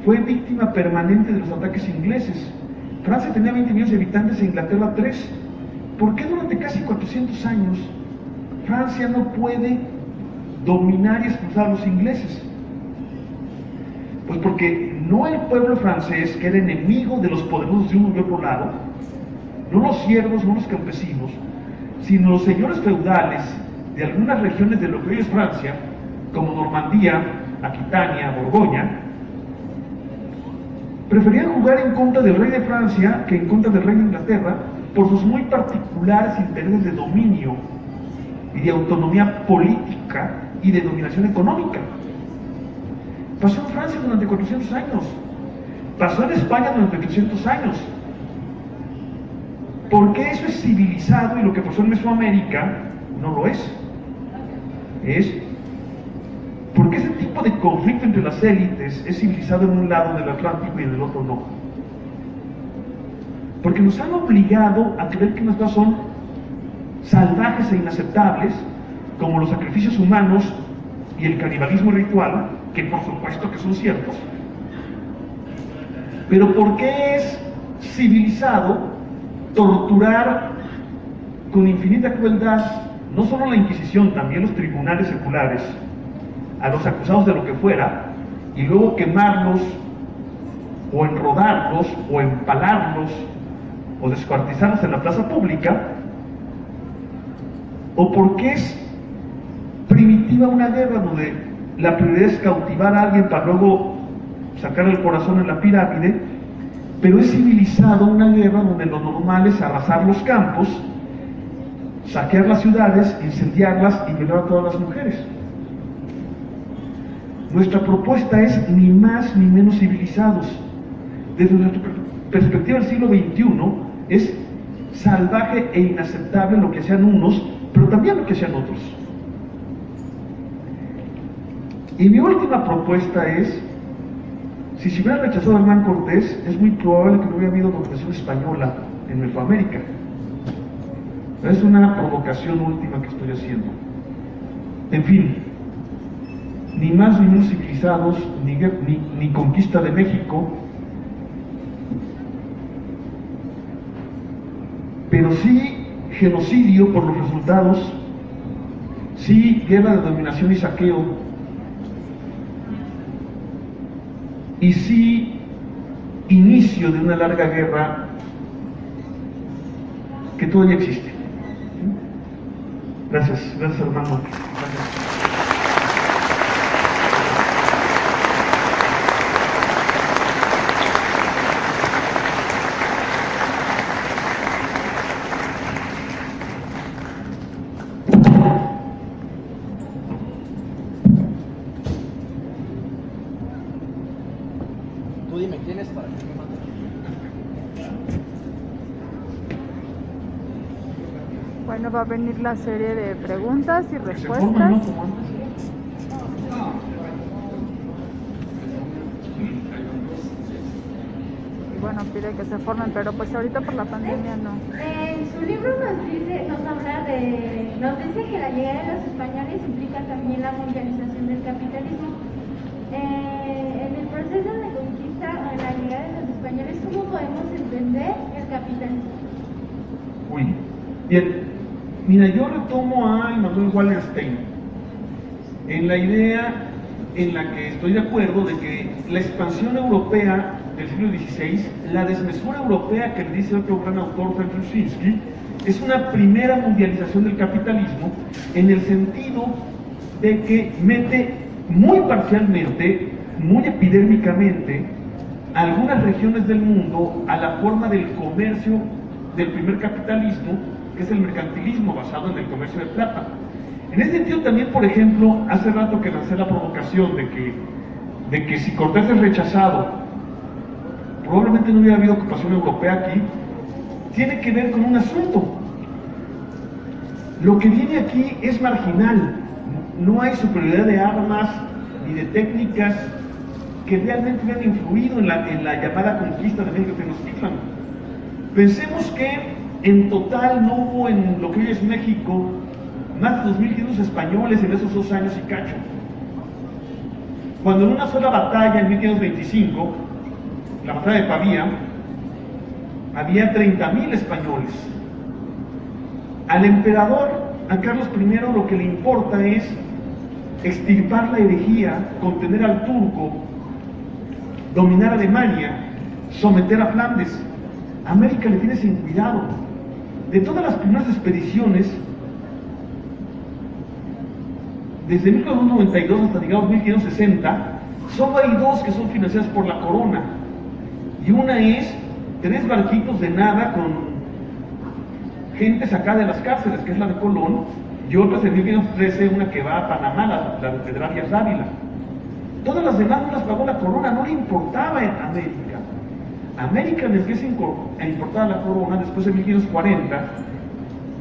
[SPEAKER 3] fue víctima permanente de los ataques ingleses. Francia tenía 20 millones de habitantes e Inglaterra 3. ¿Por qué durante casi 400 años Francia no puede dominar y expulsar a los ingleses? Pues porque no el pueblo francés, que era enemigo de los poderosos de uno y otro lado, no los siervos, no los campesinos, sino los señores feudales de algunas regiones de lo que hoy es Francia, como Normandía, Aquitania, Borgoña, preferían jugar en contra del rey de Francia que en contra del rey de Inglaterra por sus muy particulares intereses de dominio y de autonomía política y de dominación económica. Pasó en Francia durante 400 años, pasó en España durante 300 años. ¿Por qué eso es civilizado y lo que pasó en Mesoamérica no lo es? Es porque ese tipo de conflicto entre las élites es civilizado en un lado del Atlántico y en el otro no. Porque nos han obligado a creer que unas cosas son salvajes e inaceptables, como los sacrificios humanos y el canibalismo ritual, que por supuesto que son ciertos. Pero ¿por qué es civilizado torturar con infinita crueldad no solo la Inquisición, también los tribunales seculares, a los acusados de lo que fuera, y luego quemarlos, o enrodarlos, o empalarlos, o descuartizarlos en la plaza pública, o porque es primitiva una guerra donde la prioridad es cautivar a alguien para luego sacar el corazón en la pirámide, pero es civilizado una guerra donde lo normal es arrasar los campos, saquear las ciudades, incendiarlas y violar a todas las mujeres. Nuestra propuesta es ni más ni menos civilizados. Desde nuestra perspectiva del siglo XXI es salvaje e inaceptable lo que hacían unos, pero también lo que hacían otros. Y mi última propuesta es, si se hubiera rechazado a Hernán Cortés, es muy probable que no hubiera habido dominación española en Mesoamérica. Es una provocación última que estoy haciendo. En fin, ni más ni menos civilizados, ni conquista de México, pero sí genocidio por los resultados, sí guerra de dominación y saqueo, y sí inicio de una larga guerra que todavía existe. Gracias, gracias hermano. Gracias.
[SPEAKER 4] Tú dime quién es para que me mande.
[SPEAKER 5] Bueno, va a venir la serie de preguntas y
[SPEAKER 3] Se forman,
[SPEAKER 5] respuestas.
[SPEAKER 3] ¿no? Como antes.
[SPEAKER 5] Y bueno, pide que se formen, pero pues ahorita por la pandemia no.
[SPEAKER 6] En su libro nos dice que la llegada de los españoles implica también la mundialización del capitalismo. En el proceso de conquista o en la llegada de los españoles, ¿cómo podemos entender el capitalismo?
[SPEAKER 3] Uy, bien, mira, yo retomo a Immanuel Wallerstein en la idea en la que estoy de acuerdo de que la expansión europea del siglo XVI, la desmesura europea que le dice otro gran autor, Ferenc, es una primera mundialización del capitalismo en el sentido de que mete muy parcialmente, muy epidérmicamente, a algunas regiones del mundo a la forma del comercio del primer capitalismo, que es el mercantilismo basado en el comercio de plata. En ese sentido también, por ejemplo, hace rato que lancé la provocación de que si Cortés es rechazado, probablemente no hubiera habido ocupación europea aquí, tiene que ver con un asunto. Lo que viene aquí es marginal, no hay superioridad de armas ni de técnicas que realmente hubieran influido en la llamada conquista de México Tenochtitlan. Pensemos que en total no hubo en lo que hoy es México más de 2.500 españoles en esos 2 años y cacho. Cuando en una sola batalla en 1525, la batalla de Pavía, había 30.000 españoles. Al emperador, a Carlos I, lo que le importa es extirpar la herejía, contener al turco, dominar Alemania, someter a Flandes. América le tiene sin cuidado. De todas las primeras expediciones, desde 1492 hasta digamos 1560, solo hay 2 que son financiadas por la corona. Y una es 3 barquitos de nada con gente sacada de las cárceles, que es la de Colón, y otras en 1513, una que va a Panamá, la de Pedrarias Dávila. Todas las demás no las pagó la corona, no le importaba en América. América le empieza a importar a la corona después de 1540,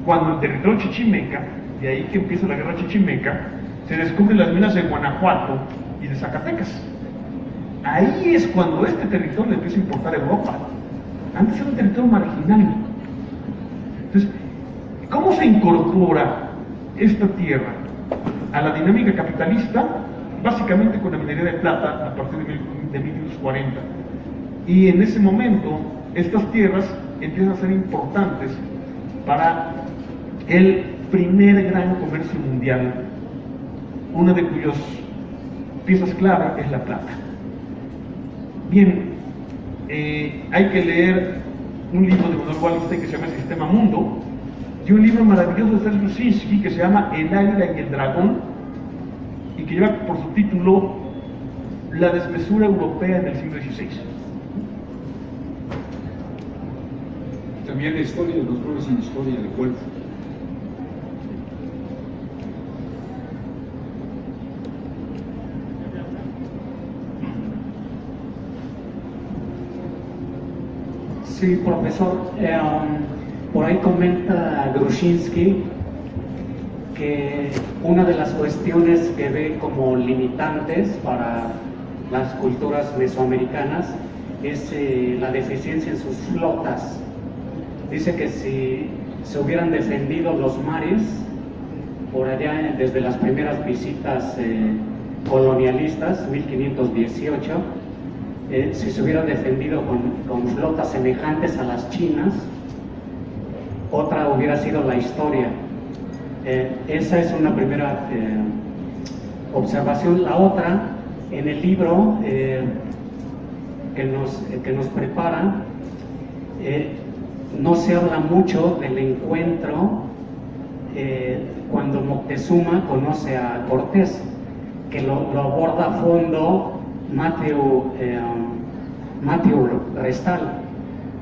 [SPEAKER 3] cuando el territorio chichimeca, de ahí que empieza la guerra chichimeca, se descubren las minas de Guanajuato y de Zacatecas. Ahí es cuando este territorio le empieza a importar a Europa. Antes era un territorio marginal. Entonces, ¿cómo se incorpora esta tierra a la dinámica capitalista? Básicamente con la minería de plata a partir de 1540. Y en ese momento, estas tierras empiezan a ser importantes para el primer gran comercio mundial, una de cuyas piezas clave es la plata. Bien, hay que leer un libro de Immanuel Wallerstein que se llama El Sistema Mundo, y un libro maravilloso de Sergio Rusinski que se llama El águila y el dragón, y que lleva por subtítulo La desmesura europea en el siglo XVI.
[SPEAKER 2] También la historia de los pueblos en historia de Cuervo.
[SPEAKER 7] Sí, profesor. Por ahí comenta Grushinsky que una de las cuestiones que ve como limitantes para las culturas mesoamericanas es la deficiencia en sus flotas. Dice que si se hubieran defendido los mares por allá desde las primeras visitas colonialistas, 1518, si se hubieran defendido con flotas semejantes a las chinas, otra hubiera sido la historia. Esa es una primera observación. La otra, en el libro que nos prepara, no se habla mucho del encuentro cuando Moctezuma conoce a Cortés, que lo aborda a fondo Matthew Restal.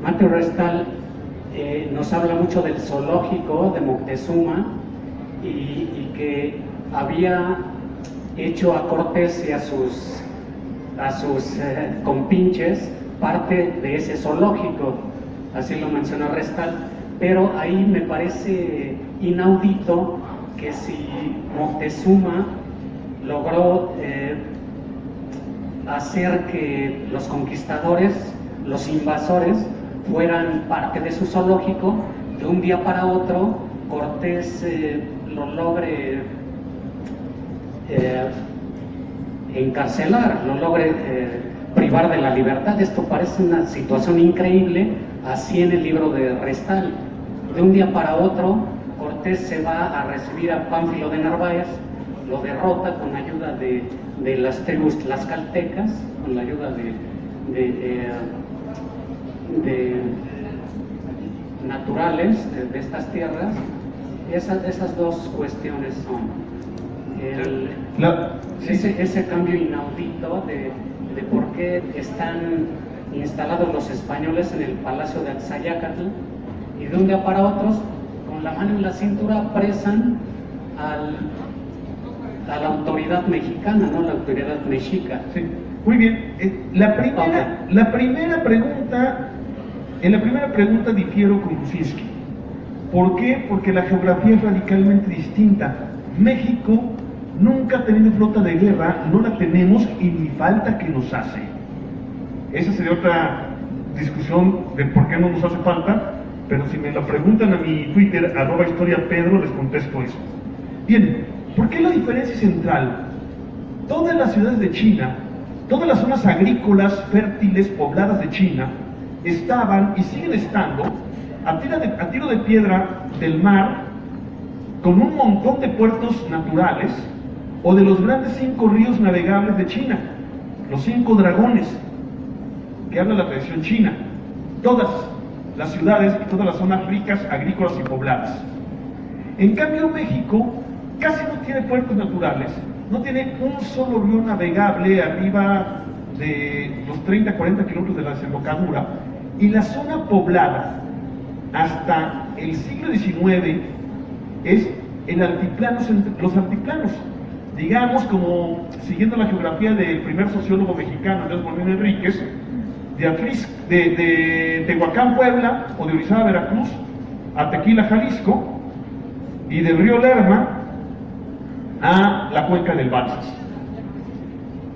[SPEAKER 7] Matthew Restal nos habla mucho del zoológico de Moctezuma y que había hecho a Cortés y a sus compinches parte de ese zoológico, así lo menciona Restal, pero ahí me parece inaudito que si Moctezuma logró hacer que los conquistadores, los invasores, fueran parte de su zoológico, de un día para otro Cortés lo logre encarcelar, lo logre privar de la libertad. Esto parece una situación increíble, así en el libro de Restal. De un día para otro, Cortés se va a recibir a Pánfilo de Narváez, lo derrota con ayuda de las tribus tlaxcaltecas, con la ayuda de naturales de estas tierras. Esas dos cuestiones son ese cambio inaudito de por qué están instalados los españoles en el palacio de Axayácatl y de un día para otro, con la mano en la cintura, apresan a la autoridad mexicana, ¿no? La autoridad mexica.
[SPEAKER 3] Sí. Muy bien. En la primera pregunta difiero con Rusinski. ¿Por qué? Porque la geografía es radicalmente distinta. México nunca ha tenido flota de guerra, no la tenemos y ni falta que nos hace. Esa sería otra discusión de por qué no nos hace falta, pero si me lo preguntan a mi Twitter, @historiapedro, les contesto eso. Bien, ¿por qué la diferencia central? Todas las ciudades de China, todas las zonas agrícolas fértiles pobladas de China, estaban y siguen estando a tiro de piedra del mar, con un montón de puertos naturales, o de los grandes 5 ríos navegables de China, los 5 dragones, que habla la tradición china. Todas las ciudades y todas las zonas ricas, agrícolas y pobladas. En cambio, México casi no tiene puertos naturales, no tiene un solo río navegable arriba de los 30-40 kilómetros de la desembocadura, y la zona poblada hasta el siglo XIX es el altiplano, los altiplanos, digamos, como siguiendo la geografía del primer sociólogo mexicano, Andrés Molina Enríquez, de Tehuacán, Puebla, o de Orizaba, Veracruz, a Tequila, Jalisco, y del río Lerma a la cuenca del Balsas.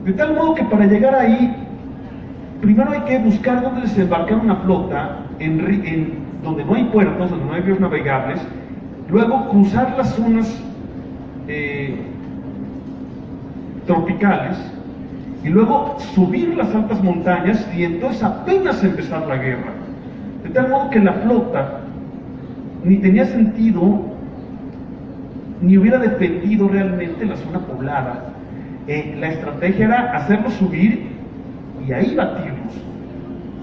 [SPEAKER 3] De tal modo que para llegar ahí, primero hay que buscar dónde desembarcar una flota, donde no hay puertos, donde no hay ríos navegables, luego cruzar las zonas tropicales, y luego subir las altas montañas, y entonces apenas empezar la guerra. De tal modo que la flota ni tenía sentido, ni hubiera defendido realmente la zona poblada. La estrategia era hacerlos subir y ahí batirlos,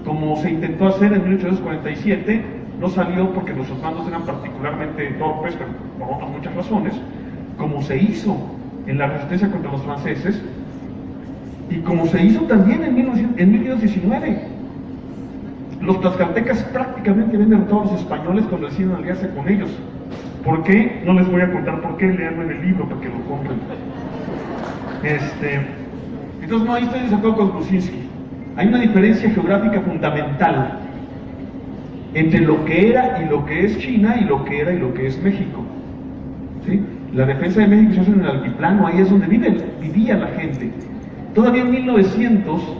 [SPEAKER 3] como se intentó hacer en 1847 no salió porque nuestros mandos eran particularmente torpes, pero por otras muchas razones, como se hizo en la resistencia contra los franceses y como se hizo también en 1519. Los tlaxcaltecas prácticamente habían derrotado a los españoles cuando deciden aliarse con ellos. ¿Por qué? No les voy a contar por qué, leanlo en el libro para que lo compren. Entonces, no, ahí estoy de acuerdo con Grushinsky. Hay una diferencia geográfica fundamental entre lo que era y lo que es China y lo que era y lo que es México. ¿Sí? La defensa de México se hace en el altiplano, ahí es donde vivía la gente. Todavía en 1900,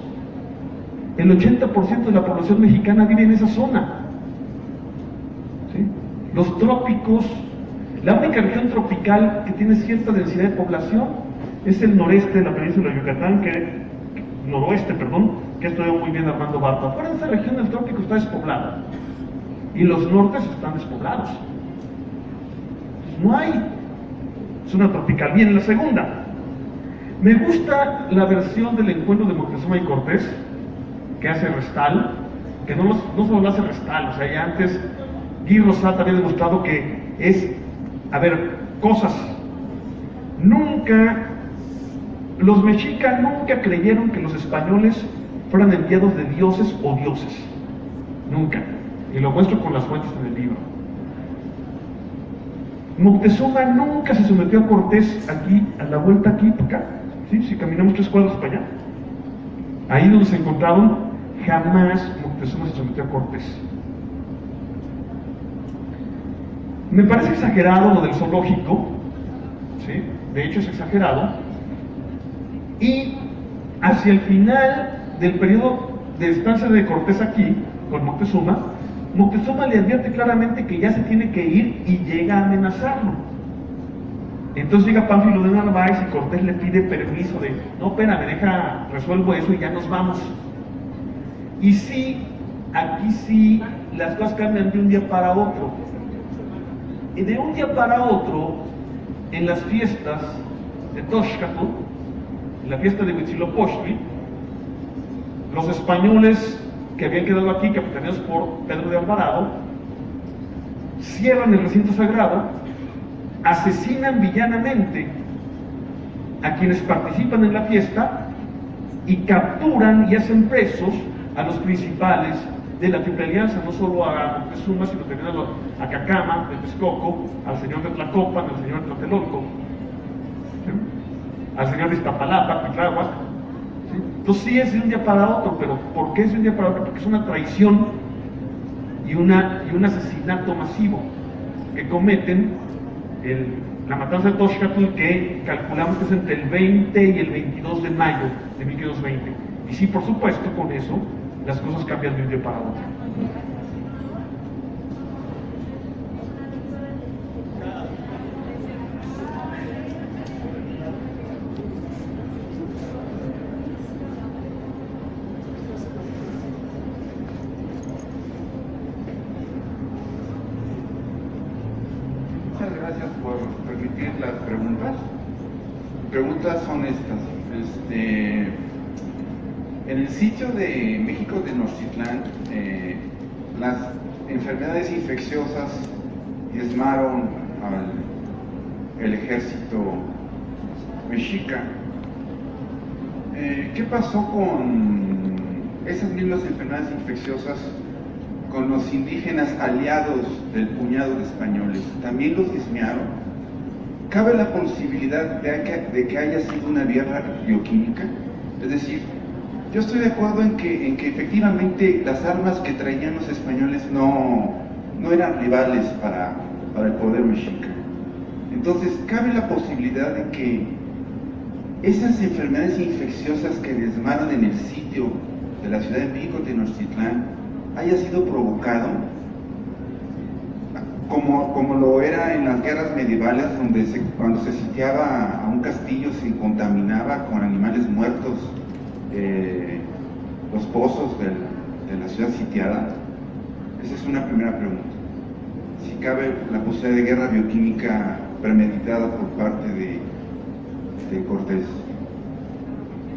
[SPEAKER 3] el 80% de la población mexicana vive en esa zona. ¿Sí? Los trópicos, la única región tropical que tiene cierta densidad de población es el noreste de la península de Yucatán, noroeste, que ha estudiado muy bien Armando Barta. Fuera de esa región el trópico está despoblado y los nortes están despoblados. No hay zona tropical. Bien, la segunda, me gusta la versión del encuentro de Moctezuma y Cortés que hace Restal, que no solo lo hace Restal, o sea, ya antes Guy Rosat había demostrado que es, cosas. Los mexicas nunca creyeron que los españoles fueran enviados de dioses o dioses. Nunca. Y lo muestro con las fuentes en el libro. Moctezuma nunca se sometió a Cortés aquí, a la vuelta aquí, para acá. ¿Sí? Si caminamos 3 cuadras para allá. Ahí donde se encontraron, jamás Moctezuma se sometió a Cortés. Me parece exagerado lo del zoológico, ¿sí? De hecho es exagerado, y hacia el final del periodo de estancia de Cortés aquí, con Moctezuma le advierte claramente que ya se tiene que ir y llega a amenazarlo. Entonces llega Pánfilo de Narváez y Cortés le pide permiso de, no, espérame, resuelvo eso y ya nos vamos. Y sí, aquí sí, las cosas cambian de un día para otro. Y de un día para otro, en las fiestas de Toxcatl, en la fiesta de Huitzilopochtli, los españoles que habían quedado aquí, capitaneados por Pedro de Alvarado, cierran el recinto sagrado, asesinan villanamente a quienes participan en la fiesta y capturan y hacen presos a los principales de la Triple Alianza, no solo a Moctezuma, sino también a Cacama, de Texcoco, al señor de Tlacopan, al señor de Tlatelolco, ¿sí? Al señor de Iztapalapa, Tláhuac. ¿Sí? Entonces sí es de un día para otro, pero ¿por qué es de un día para otro? Porque es una traición y un asesinato masivo que cometen la matanza de Toxcatl, que calculamos que es entre el 20 y el 22 de mayo de 1520. Y sí, por supuesto, con eso las cosas cambian de un día para otro.
[SPEAKER 8] Muchas gracias por permitir las preguntas. Preguntas son estas. En el sitio de México Tenochtitlán, las enfermedades infecciosas diezmaron al ejército mexica. ¿Qué pasó con esas mismas enfermedades infecciosas con los indígenas aliados del puñado de españoles? ¿También los diezmaron? ¿Cabe la posibilidad de que haya sido una guerra bioquímica? Es decir, yo estoy de acuerdo en que efectivamente las armas que traían los españoles no eran rivales para el poder mexica. Entonces, ¿cabe la posibilidad de que esas enfermedades infecciosas que diezmaron en el sitio de la Ciudad de México, Tenochtitlán, haya sido provocado como lo era en las guerras medievales, donde cuando se sitiaba a un castillo se contaminaba con animales muertos los pozos de la ciudad sitiada? Esa es una primera pregunta. Si cabe la posibilidad de guerra bioquímica premeditada por parte de Cortés,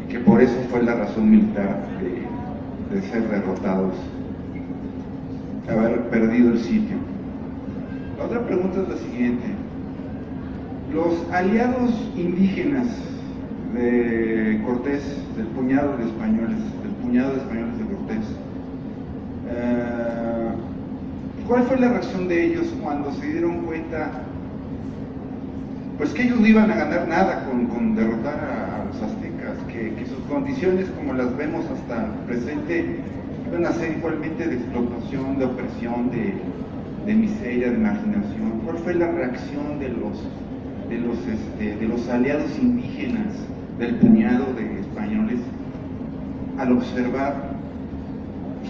[SPEAKER 8] que por eso fue la razón militar de ser derrotados. haber perdido el sitio. La otra pregunta es la siguiente. Los aliados indígenas de Cortés, del puñado de españoles de Cortés, ¿cuál fue la reacción de ellos cuando se dieron cuenta pues que ellos no iban a ganar nada con derrotar a los aztecas, que sus condiciones como las vemos hasta el presente iban a ser igualmente de explotación, de opresión, de miseria, de marginación? ¿Cuál fue la reacción de los aliados indígenas del puñado de españoles al observar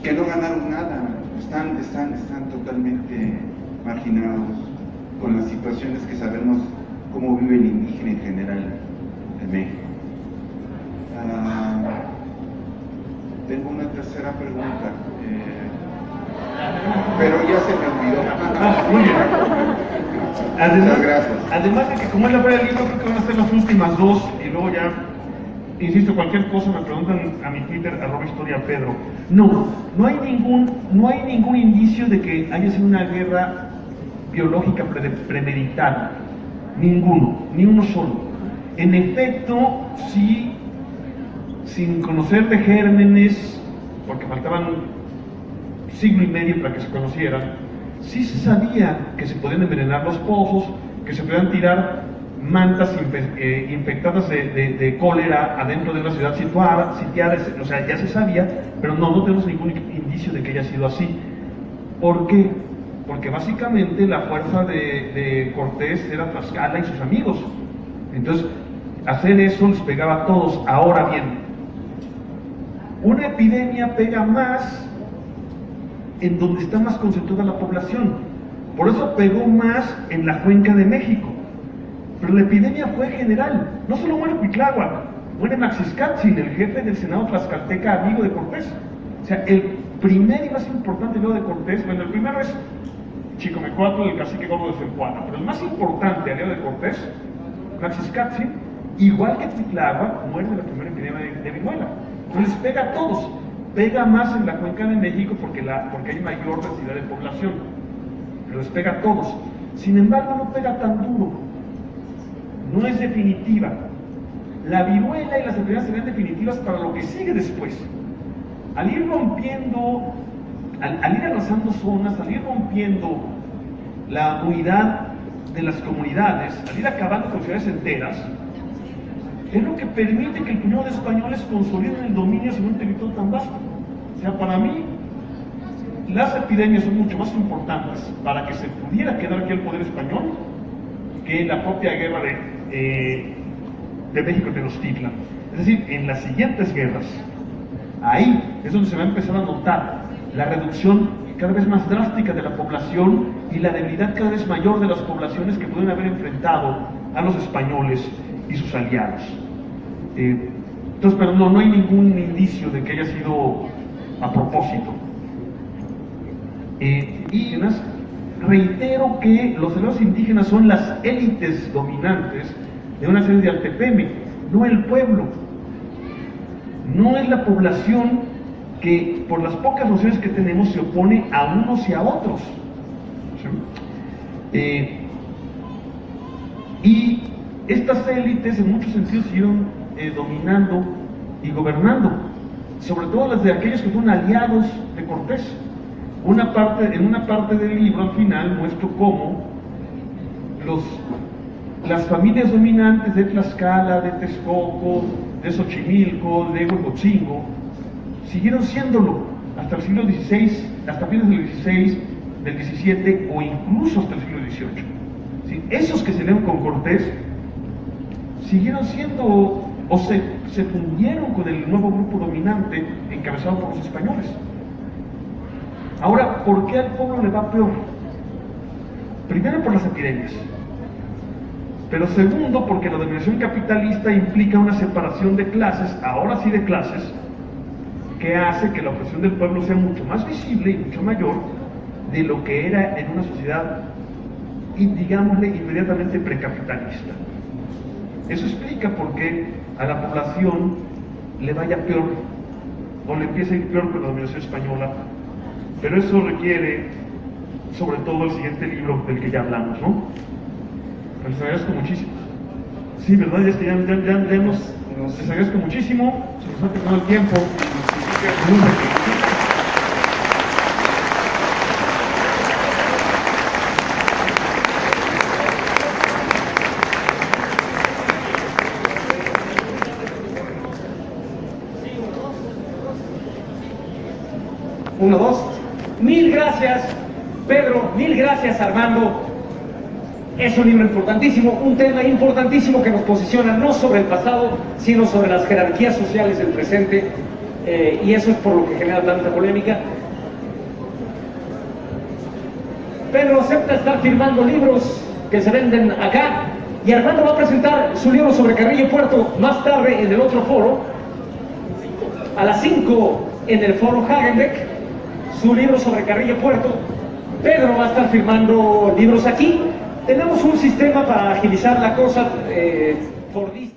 [SPEAKER 8] que no ganaron nada, están totalmente marginados con las situaciones que sabemos cómo vive el indígena en general en México? Tengo una tercera pregunta, pero ya se me olvidó.
[SPEAKER 3] Muy bien.
[SPEAKER 8] Muchas gracias.
[SPEAKER 3] Además de que como es la feria del libro, creo que van a ser las últimas dos y luego ya, insisto, cualquier cosa me preguntan a mi Twitter, @historiapedro. No hay ningún indicio de que haya sido una guerra biológica premeditada. Ninguno, ni uno solo. En efecto, sí, sin conocer de gérmenes, porque faltaban siglo y medio para que se conocieran, sí se sabía que se podían envenenar los pozos, que se podían tirar mantas infectadas de cólera adentro de una ciudad sitiada, o sea, ya se sabía, pero no tenemos ningún indicio de que haya sido así. ¿Por qué? Porque básicamente la fuerza de Cortés era Tlaxcala y sus amigos. Entonces, hacer eso les pegaba a todos. Ahora bien, una epidemia pega más en donde está más concentrada la población. Por eso pegó más en la Cuenca de México. Pero la epidemia fue general. No solo muere Cuitláhuac, muere Maxiscatzin, el jefe del Senado tlaxcalteca, amigo de Cortés. O sea, el primer y más importante aliado de Cortés, bueno, el primero es Chicomecuatl, el cacique gordo de Zempoala, pero el más importante aliado de Cortés, Maxiscatzin, igual que Cuitláhuac, muere de la primera epidemia de viruela. Entonces pega a todos, pega más en la Cuenca de México porque hay mayor densidad de población, pero les pega a todos. Sin embargo, no pega tan duro, no es definitiva. La viruela y las epidemias serían definitivas para lo que sigue después. Al ir rompiendo, al ir arrasando zonas, al ir rompiendo la unidad de las comunidades, al ir acabando con ciudades enteras, es lo que permite que el puñado de españoles consoliden el dominio sobre un territorio tan vasto. O sea, para mí, las epidemias son mucho más importantes para que se pudiera quedar aquí el poder español que la propia guerra de México Tenochtitlan. Es decir, en las siguientes guerras, ahí es donde se va a empezar a notar la reducción cada vez más drástica de la población y la debilidad cada vez mayor de las poblaciones que pueden haber enfrentado a los españoles y sus aliados. Entonces, pero no hay ningún indicio de que haya sido a propósito. Y reitero que los aliados indígenas son las élites dominantes de una serie de altepeme, no el pueblo. No es la población que, por las pocas nociones que tenemos, se opone a unos y a otros. ¿Sí? Y estas élites en muchos sentidos siguieron dominando y gobernando, sobre todo las de aquellos que fueron aliados de Cortés. En una parte del libro al final muestro cómo las familias dominantes de Tlaxcala, de Texcoco, de Xochimilco, de Huejotzingo, siguieron siéndolo hasta el siglo XVI, hasta fines del XVI, del XVII o incluso hasta el siglo XVIII. ¿Sí? Esos que se dieron con Cortés siguieron siendo o se fundieron con el nuevo grupo dominante encabezado por los españoles. Ahora, ¿por qué al pueblo le va peor? Primero por las epidemias, pero segundo porque la dominación capitalista implica una separación de clases, ahora sí de clases, que hace que la opresión del pueblo sea mucho más visible y mucho mayor de lo que era en una sociedad, digámosle, inmediatamente precapitalista. Eso explica por qué a la población le vaya peor, o le empieza a ir peor con la dominación española Pero eso requiere, sobre todo, el siguiente libro del que ya hablamos, ¿no? Les agradezco muchísimo. Sí, ¿verdad? Ya es que ya les agradezco muchísimo, se nos ha terminado el tiempo.
[SPEAKER 9] Uno, dos. Mil gracias, Pedro. Mil gracias, Armando. Es un libro importantísimo, un tema importantísimo que nos posiciona no sobre el pasado, sino sobre las jerarquías sociales del presente, y eso es por lo que genera tanta polémica. Pedro acepta estar firmando libros que se venden acá, y Armando va a presentar su libro sobre Carrillo Puerto más tarde en el otro foro, a las 5 en el foro Hagenbeck, su libro sobre Carrillo Puerto. Pedro va a estar firmando libros aquí. Tenemos un sistema para agilizar la cosa, Fordista.